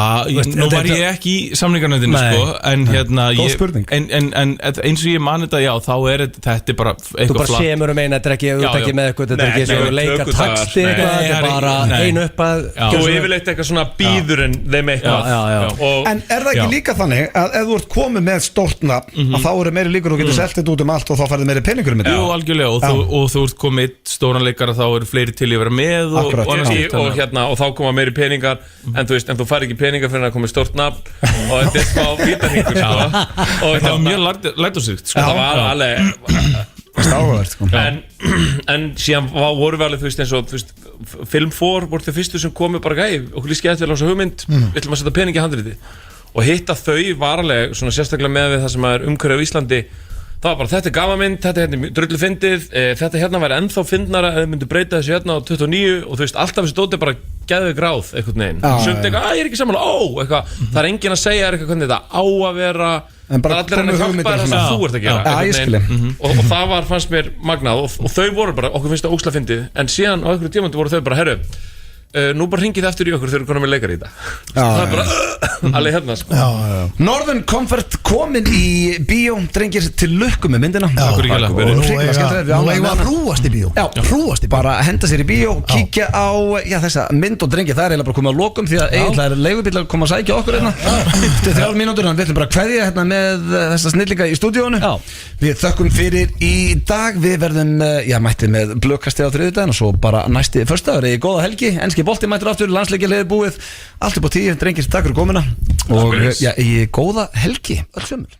nú var ég ekki í samningarnefndinni en hérna en eins og ég man þetta, já, þá er þetta bara eitthvað flatt. Þú bara semur meina, þetta er ekki með eitthvað, þetta er ekki svo leikataksti þetta er bara einu uppað Þú yfirleitt eitthvað svona býður en þeim eitthvað En er það ekki líka þannig að ef þú ert komið með stórt nafn að þá eru meiri líkur og getur selt þetta út allt og þá færðu meiri peningur með þetta Jú, algjörlega, og þú ert komið stóran leikara þá eru fleiri til að vera með og þá koma meiri peningar en þú fær ekki peningar fyrir að koma stórt nafn og þetta er smá vítarhingur og það var mjög lærdómsríkt það var alveg stáðvært en síðan voru við alveg þú veist eins og Film 4 voru þau fyrstu sem komu bara okkur líst skemmt vel á þessu hugmynd við ætlum að setja pening í handriti og hitta þau var alveg svona sérstaklega með við það sem er umhverju á Íslandi það var bara þetta er gafamynd, þetta er hérna drullu fyndið þetta hérna væri ennþá fyndnara ef þau myndu breyta þessu hérna á 29 og þú veist alltaf þessu dóti bara geðu gráð einhvern veginn sumt eitthvað, ég er ekki samanlega eitthvað það er enginn að segja eitthvað hvernig þetta á að vera það er allir að hjálpa það sem þú ert að gera og það var fannst mér magnað og þau voru bara, okkur finnst það ógeðslega fyndið en síðan á einhverju tímandu voru þau bara herru nú bara hringið aftur í okkur þegar við konum með leikar í þetta það er bara alveg hérna sko. Northern Comfort komin í bíó drengir til lukku með myndina Nú eigum að hrúast í bíó bara henda sér í bíó kíkja á þessa mynd og drengir það er eiginlega bara komið á lokum því að eiginlega er leigubílar að koma að sækja okkur hérna eftir 3 mínútur við ætlum bara að kveðja hérna með þessa snillinga í stúdíónu við þökkum fyrir í dag við verðum mættið með blökkasti á þriðjudaginn og svo bara næsti föstudagur góða helgi enski bolti mættur aftur, landsleikir liðið búið allt upp á 10, drengir, takk fyrir komuna og í góða helgi öll sömur